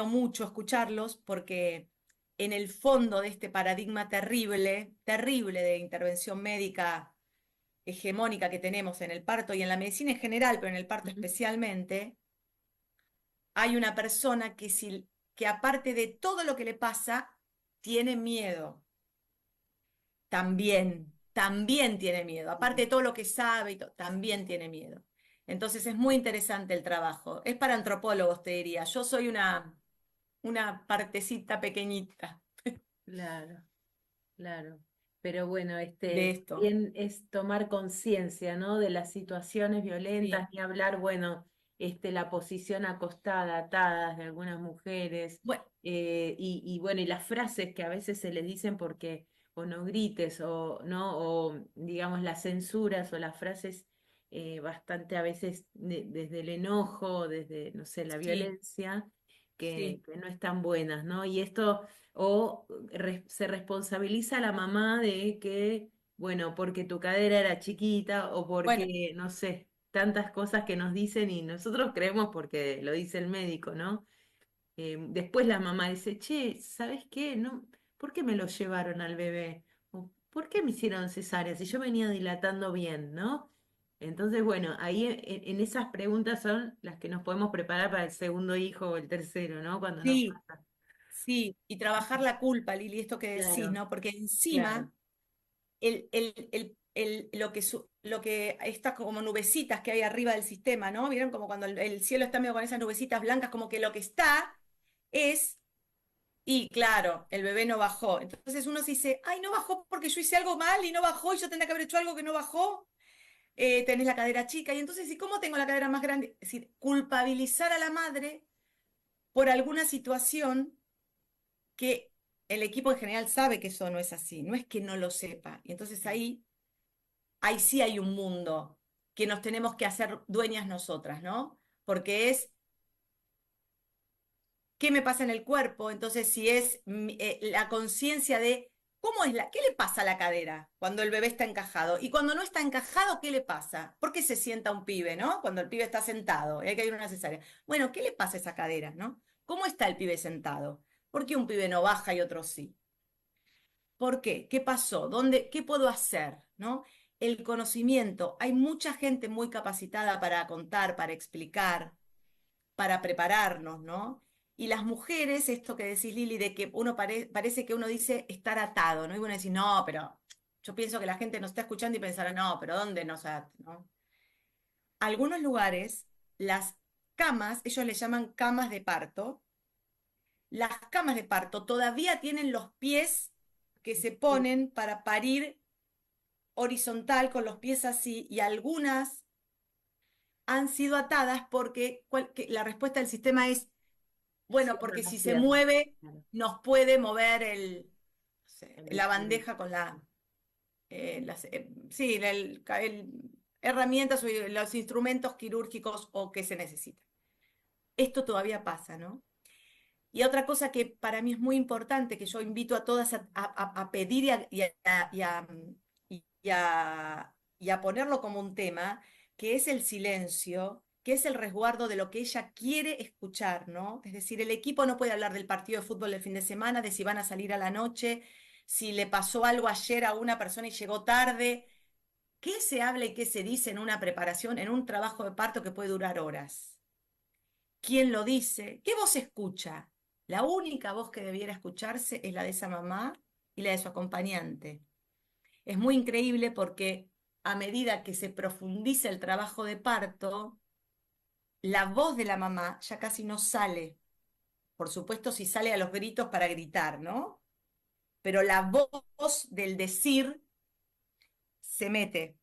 mucho escucharlos porque en el fondo de este paradigma terrible, terrible de intervención médica hegemónica que tenemos en el parto y en la medicina en general, pero en el parto ujú. especialmente, hay una persona que aparte de todo lo que le pasa, tiene miedo. También tiene miedo. Aparte de todo lo que sabe, también tiene miedo. Entonces es muy interesante el trabajo. Es para antropólogos, te diría. Yo soy una partecita pequeñita Claro, claro. Pero bueno, de esto. también es tomar conciencia, ¿no? De las situaciones Sí. violentas, ni hablar, bueno, la posición acostada, atadas de algunas mujeres, Bueno, y bueno, y las frases que a veces se les dicen porque, o no grites, o no, o digamos las censuras o las frases bastante a veces desde el enojo, desde, no sé, la sí, violencia, sí. que no están buenas, ¿no? Y esto o se responsabiliza a la mamá de que, bueno, porque tu cadera era chiquita o Bueno, porque, no sé, tantas cosas que nos dicen y nosotros creemos porque lo dice el médico, ¿no? Después la mamá dice, che, ¿sabes qué? No, ¿por qué me lo llevaron al bebé? O, ¿por qué me hicieron cesárea si yo venía dilatando bien, ¿no? Entonces, bueno, ahí en esas preguntas son las que nos podemos preparar para el segundo hijo o el tercero, ¿no? Cuando nos sí, pasa. sí. Y trabajar la culpa, Lili, esto que decís, Claro, ¿no? Porque claro. encima lo que estas como nubecitas que hay arriba del sistema, ¿no? ¿Vieron como cuando el cielo está medio con esas nubecitas blancas, como que lo que está es, y claro, el bebé no bajó. Entonces uno se dice, ay, no bajó porque yo hice algo mal y no bajó y yo tendría que haber hecho algo que no bajó. tenés la cadera chica, y entonces, ¿y cómo tengo la cadera más grande? Es decir, culpabilizar a la madre por alguna situación que el equipo en general sabe que eso no es así, no es que no lo sepa. Y entonces ahí sí hay un mundo que nos tenemos que hacer dueñas nosotras, ¿no? Porque es qué me pasa en el cuerpo, entonces si es la conciencia de cómo es qué le pasa a la cadera cuando el bebé está encajado y cuando no está encajado, ¿qué le pasa? ¿Por qué se sienta un pibe, ¿no? Cuando el pibe está sentado y hay que ir a una cesárea. Bueno, ¿qué le pasa a esa cadera, ¿no? ¿Cómo está el pibe sentado? ¿Por qué un pibe no baja y otro sí? ¿Por qué? ¿Qué pasó? ¿Qué puedo hacer? ¿No? El conocimiento. Hay mucha gente muy capacitada para contar, para explicar, para prepararnos, ¿no? Y las mujeres, esto que decís, Lili, de que uno parece que uno dice estar atado, ¿no? Y uno dice, no, pero yo pienso que la gente nos está escuchando y pensará, no, pero ¿dónde nos ata, ¿no? Algunos lugares, las camas, ellos le llaman camas de parto, las camas de parto todavía tienen los pies que se ponen para parir horizontal con los pies así, y algunas han sido atadas porque la respuesta del sistema es, bueno, Cierran porque las si se piernas, mueve, claro, nos puede mover no sé, el la bebé. bandeja con sí, herramientas o los instrumentos quirúrgicos o que se necesitan. Esto todavía pasa, ¿no? Y otra cosa que para mí es muy importante, que yo invito a todas a pedir y a ponerlo como un tema, que es el silencio, que es el resguardo de lo que ella quiere escuchar, ¿no? Es decir, el equipo no puede hablar del partido de fútbol del fin de semana, de si van a salir a la noche, si le pasó algo ayer a una persona y llegó tarde. ¿Qué se habla y qué se dice en una preparación, en un trabajo de parto que puede durar horas? ¿Quién lo dice? ¿Qué voz escucha? La única voz que debiera escucharse es la de esa mamá y la de su acompañante. Es muy increíble porque a medida que se profundiza el trabajo de parto, la voz de la mamá ya casi no sale. Por supuesto, si sale a los gritos para gritar, ¿no? Pero la voz del decir se mete.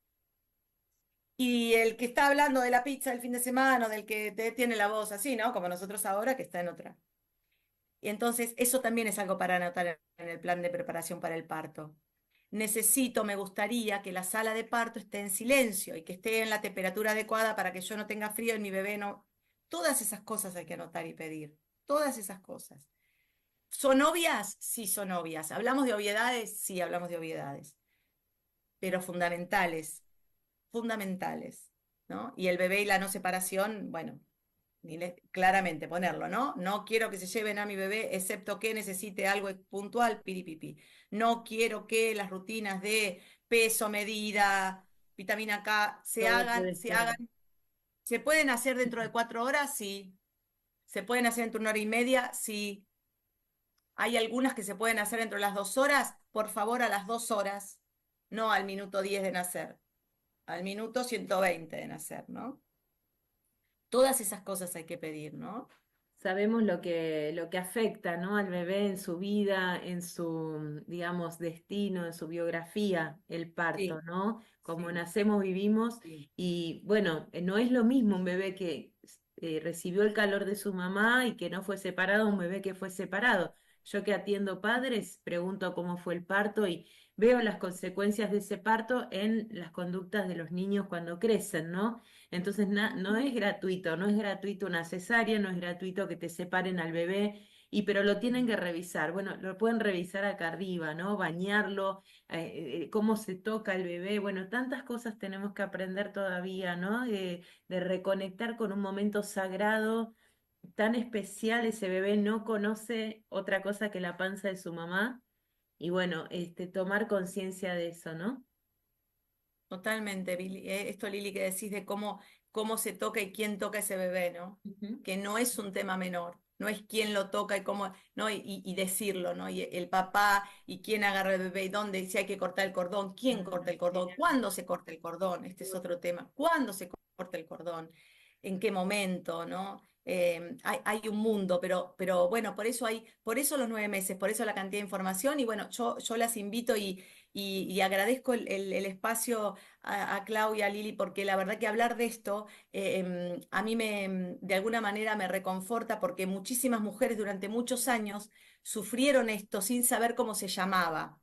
Y el que está hablando de la pizza del fin de semana, o del que tiene la voz así, ¿no? Como nosotros ahora, que está en otra. Y entonces eso también es algo para anotar en el plan de preparación para el parto. Me gustaría que la sala de parto esté en silencio y que esté en la temperatura adecuada para que yo no tenga frío y mi bebé no. Todas esas cosas hay que anotar y pedir. Todas esas cosas. ¿Son obvias? Sí, son obvias. ¿Hablamos de obviedades? Sí, hablamos de obviedades. Pero fundamentales, fundamentales, ¿no? Y el bebé y la no separación, bueno, claramente ponerlo, ¿no? No quiero que se lleven a mi bebé, excepto que necesite algo puntual, piripipi. No quiero que las rutinas de peso, medida, vitamina K, Todo puede esperar. ¿se pueden hacer dentro de 4 horas? Sí. ¿Se pueden hacer dentro de 1 hora y media? Sí. Hay algunas que se pueden hacer dentro de las 2 horas. Por favor, a las 2 horas, no al minuto 10 de nacer, al minuto 120 de nacer, ¿no? Todas esas cosas hay que pedir, ¿no? Sabemos lo que afecta, ¿no? Al bebé en su vida, en su, digamos, destino, en su biografía, el parto, Sí, ¿no? Como sí, nacemos, vivimos, sí. y bueno, no es lo mismo un bebé que recibió el calor de su mamá y que no fue separado, a un bebé que fue separado. Yo que atiendo padres, pregunto cómo fue el parto y veo las consecuencias de ese parto en las conductas de los niños cuando crecen, ¿no? Entonces no es gratuito, no es gratuito una cesárea, no es gratuito que te separen al bebé, pero lo tienen que revisar. Bueno, lo pueden revisar acá arriba, ¿no? Bañarlo, cómo se toca el bebé. Bueno, tantas cosas tenemos que aprender todavía, ¿no? De reconectar con un momento sagrado tan especial. Ese bebé no conoce otra cosa que la panza de su mamá. Y bueno, tomar conciencia de eso, ¿no? Totalmente, esto Lili que decís de cómo se toca y quién toca ese bebé, ¿no? Ujú. Que no es un tema menor, no es quién lo toca y cómo, ¿no? Y decirlo, ¿no? Y el papá y quién agarra el bebé y dónde, y si hay que cortar el cordón, quién corta el cordón, cuándo se corta el cordón, este es otro tema, cuándo se corta el cordón, en qué momento, ¿no? hay un mundo, pero bueno, por eso los 9 meses, por eso la cantidad de información, y bueno, yo las invito y agradezco el espacio a Clau y a Lili, porque la verdad que hablar de esto a mí de alguna manera me reconforta, porque muchísimas mujeres durante muchos años sufrieron esto sin saber cómo se llamaba,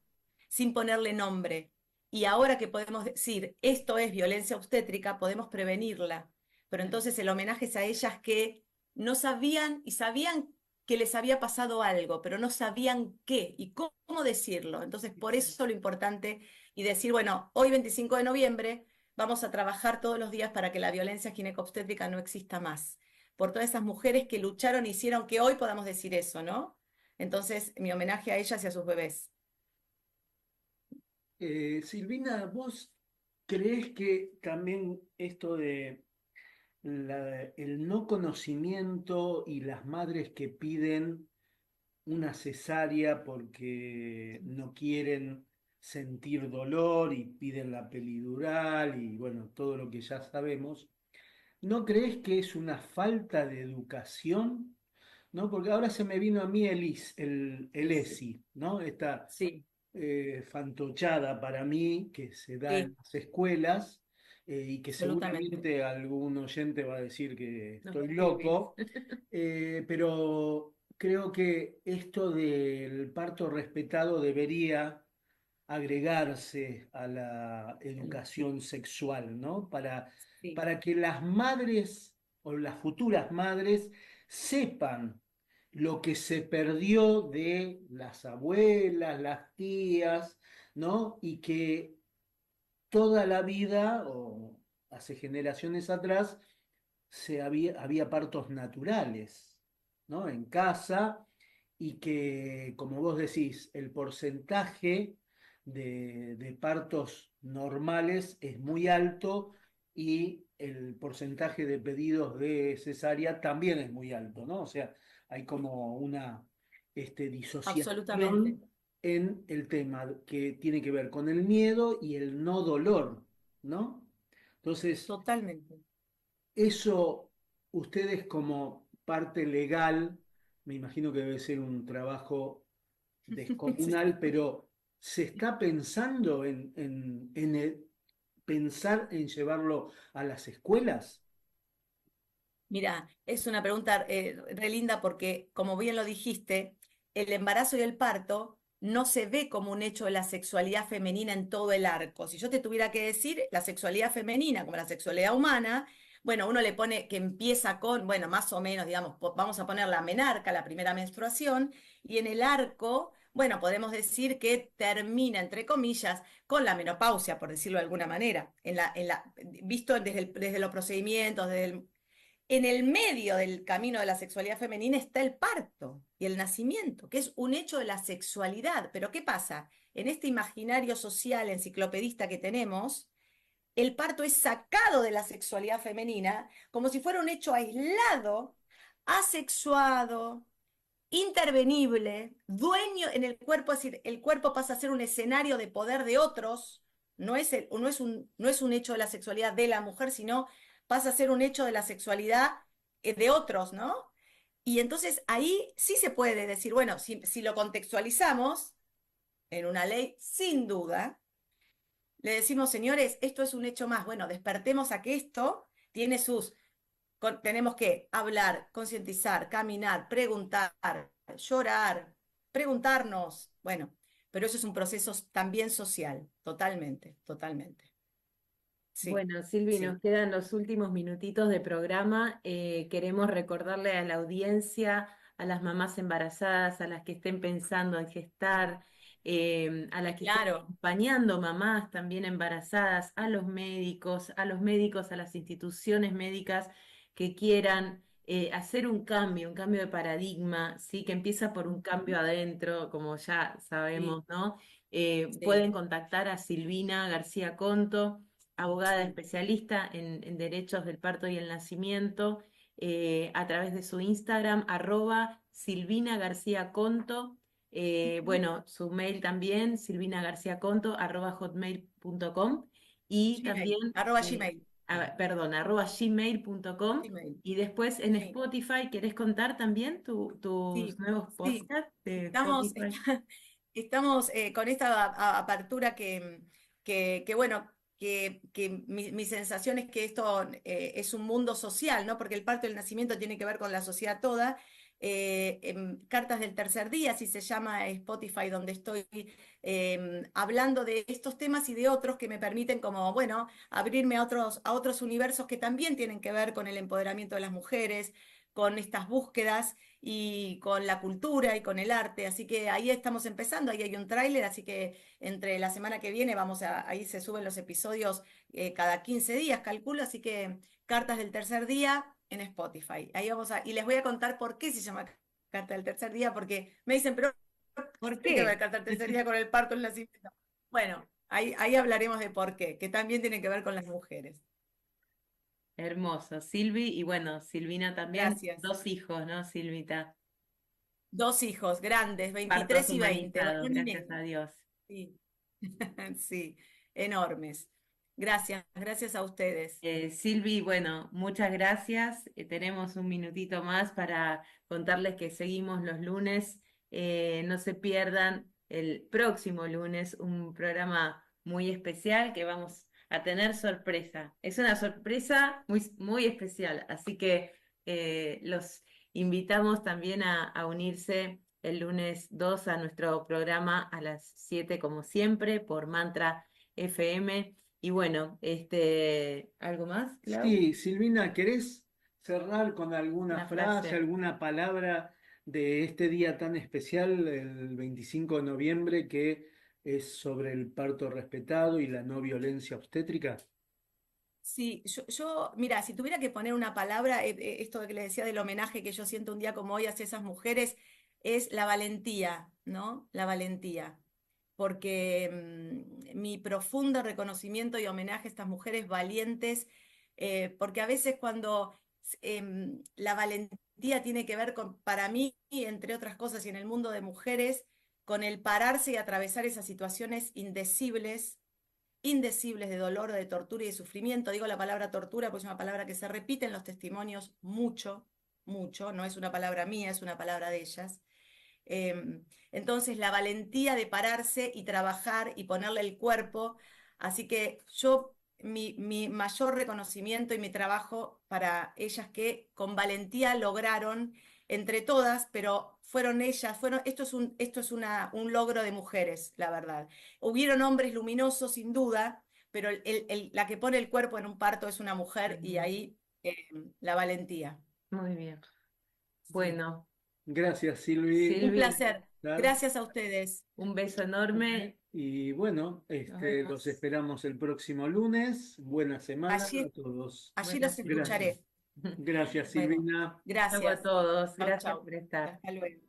sin ponerle nombre. Y ahora que podemos decir, esto es violencia obstétrica, podemos prevenirla. Pero entonces el homenaje es a ellas que no sabían y sabían que les había pasado algo, pero no sabían qué y cómo decirlo. Entonces, por eso lo importante y decir, bueno, hoy 25 de noviembre vamos a trabajar todos los días para que la violencia ginecobstétrica no exista más. Por todas esas mujeres que lucharon y hicieron que hoy podamos decir eso, ¿no? Entonces, mi homenaje a ellas y a sus bebés. Silvina, ¿vos creés que también esto de el no conocimiento y las madres que piden una cesárea porque no quieren sentir dolor y piden la peridural y bueno, todo lo que ya sabemos, ¿no crees que es una falta de educación? ¿No? Porque ahora se me vino a mí el Sí, ESI, ¿no? Esta sí, fantochada para mí que se da en sí, las escuelas y que absolutamente. seguramente algún oyente va a decir que Los estoy pibes. loco, pero creo que esto del parto respetado debería agregarse a la educación sexual, ¿no? Sí, Para que las madres o las futuras madres sepan lo que se perdió de las abuelas, las tías, ¿no? Y que toda la vida, o hace generaciones atrás, había partos naturales, ¿no? En casa, y que, como vos decís, el porcentaje de partos normales es muy alto y el porcentaje de pedidos de cesárea también es muy alto, ¿no? O sea, hay como una absolutamente, disociación en el tema que tiene que ver con el miedo y el no dolor, ¿no? Entonces, totalmente. eso, ustedes como parte legal, me imagino que debe ser un trabajo Sí. descomunal, pero ¿se está pensando pensar en llevarlo a las escuelas? Mira, es una pregunta re linda porque, como bien lo dijiste, el embarazo y el parto no se ve como un hecho de la sexualidad femenina en todo el arco. Si yo te tuviera que decir la sexualidad femenina como la sexualidad humana, bueno, uno le pone que empieza con, bueno, más o menos, digamos, vamos a poner la menarca, la primera menstruación, y en el arco, bueno, podemos decir que termina, entre comillas, con la menopausia, por decirlo de alguna manera, visto desde los procedimientos, desde en el medio del camino de la sexualidad femenina está el parto y el nacimiento, que es un hecho de la sexualidad. Pero ¿qué pasa? En este imaginario social enciclopedista que tenemos, el parto es sacado de la sexualidad femenina como si fuera un hecho aislado, asexuado, intervenible, dueño en el cuerpo, es decir, el cuerpo pasa a ser un escenario de poder de otros, no es un hecho de la sexualidad de la mujer, sino pasa a ser un hecho de la sexualidad de otros, ¿no? Y entonces ahí sí se puede decir, bueno, si lo contextualizamos en una ley, sin duda, le decimos, señores, esto es un hecho más. Bueno, despertemos a que esto tiene tenemos que hablar, concientizar, caminar, preguntar, llorar, preguntarnos. Bueno, pero eso es un proceso también social, totalmente, totalmente. Sí, Bueno, Silvi, nos sí, quedan los últimos minutitos de programa. Queremos recordarle a la audiencia, a las mamás embarazadas, a las que estén pensando en gestar, a las que estén claro, acompañando mamás también embarazadas, a los médicos, a las instituciones médicas que quieran hacer un cambio de paradigma, ¿sí? Que empieza por un cambio adentro, como ya sí, sabemos, ¿no? sí, Pueden contactar a Silvina García Conto, abogada sí, especialista en derechos del parto y el nacimiento, a través de su Instagram, Silvina García Conto. ujú, Bueno, su mail también, silvinagarciaconto@hotmail.com. Y Gmail, también @Gmail. perdón, @gmail.com. Gmail. Y después en Sí, Spotify, ¿querés contar también tus sí, nuevos sí. podcasts de Estamos, Spotify? estamos con esta apertura bueno, que mi sensación es que esto es un mundo social, ¿no? Porque el parto y el nacimiento tiene que ver con la sociedad toda. Cartas del tercer día, así se llama Spotify, donde estoy hablando de estos temas y de otros que me permiten como, bueno, abrirme a otros universos que también tienen que ver con el empoderamiento de las mujeres, con estas búsquedas y con la cultura y con el arte. Así que ahí estamos empezando, ahí hay un tráiler, así que entre la semana que viene ahí se suben los episodios cada 15 días, calculo, así que Cartas del tercer día en Spotify. Y les voy a contar por qué se llama Carta del tercer día, porque me dicen, pero ¿Por ¿qué tiene que ver qué? Carta del tercer día con el parto, el nacimiento? Bueno, ahí hablaremos de por qué, que también tiene que ver con las mujeres. Hermoso, Silvi, y bueno, Silvina también, Gracias. 2 hijos, ¿no, Silvita? 2 hijos grandes, Partos 23 y 20, humanizados, varón y gracias nena. a Dios. Sí, sí, enormes. Gracias, gracias a ustedes. Silvi, bueno, muchas gracias. Tenemos un minutito más para contarles que seguimos los lunes. No se pierdan el próximo lunes un programa muy especial que vamos a tener sorpresa. Es una sorpresa muy, muy especial, así que los invitamos también a unirse el lunes 2 a nuestro programa a las 7 como siempre por Mantra FM. Y bueno, ¿algo más, Clau? Sí, Silvina, ¿querés cerrar con alguna Una frase, frase. alguna palabra de este día tan especial, el 25 de noviembre, que es sobre el parto respetado y la no violencia obstétrica? Sí, mira, si tuviera que poner una palabra, esto que le decía del homenaje que yo siento un día como hoy hacia esas mujeres, es la valentía, ¿no? La valentía. Porque mi profundo reconocimiento y homenaje a estas mujeres valientes, porque a veces cuando la valentía tiene que ver con, para mí, entre otras cosas, y en el mundo de mujeres, con el pararse y atravesar esas situaciones indecibles de dolor, de tortura y de sufrimiento. Digo la palabra tortura porque es una palabra que se repite en los testimonios mucho, mucho, no es una palabra mía, es una palabra de ellas. Entonces, la valentía de pararse y trabajar y ponerle el cuerpo. Así que mi mayor reconocimiento y mi trabajo para ellas que con valentía lograron entre todas, pero fueron ellas, esto es un logro de mujeres, la verdad. Hubieron hombres luminosos, sin duda, pero la que pone el cuerpo en un parto es una mujer y Ujú. ahí la valentía. Muy bien. Sí. Bueno, Gracias, Silvi. Un Silvi, placer. Estar. Gracias a ustedes. un beso enorme. Y bueno, Nos los vemos. esperamos el próximo lunes. Buena semana a Allí, todos. allí Buenas los Gracias. escucharé. Gracias, Bueno, Silvina. Chau a gracias. todos. Chau, Gracias chau. por estar. Hasta luego.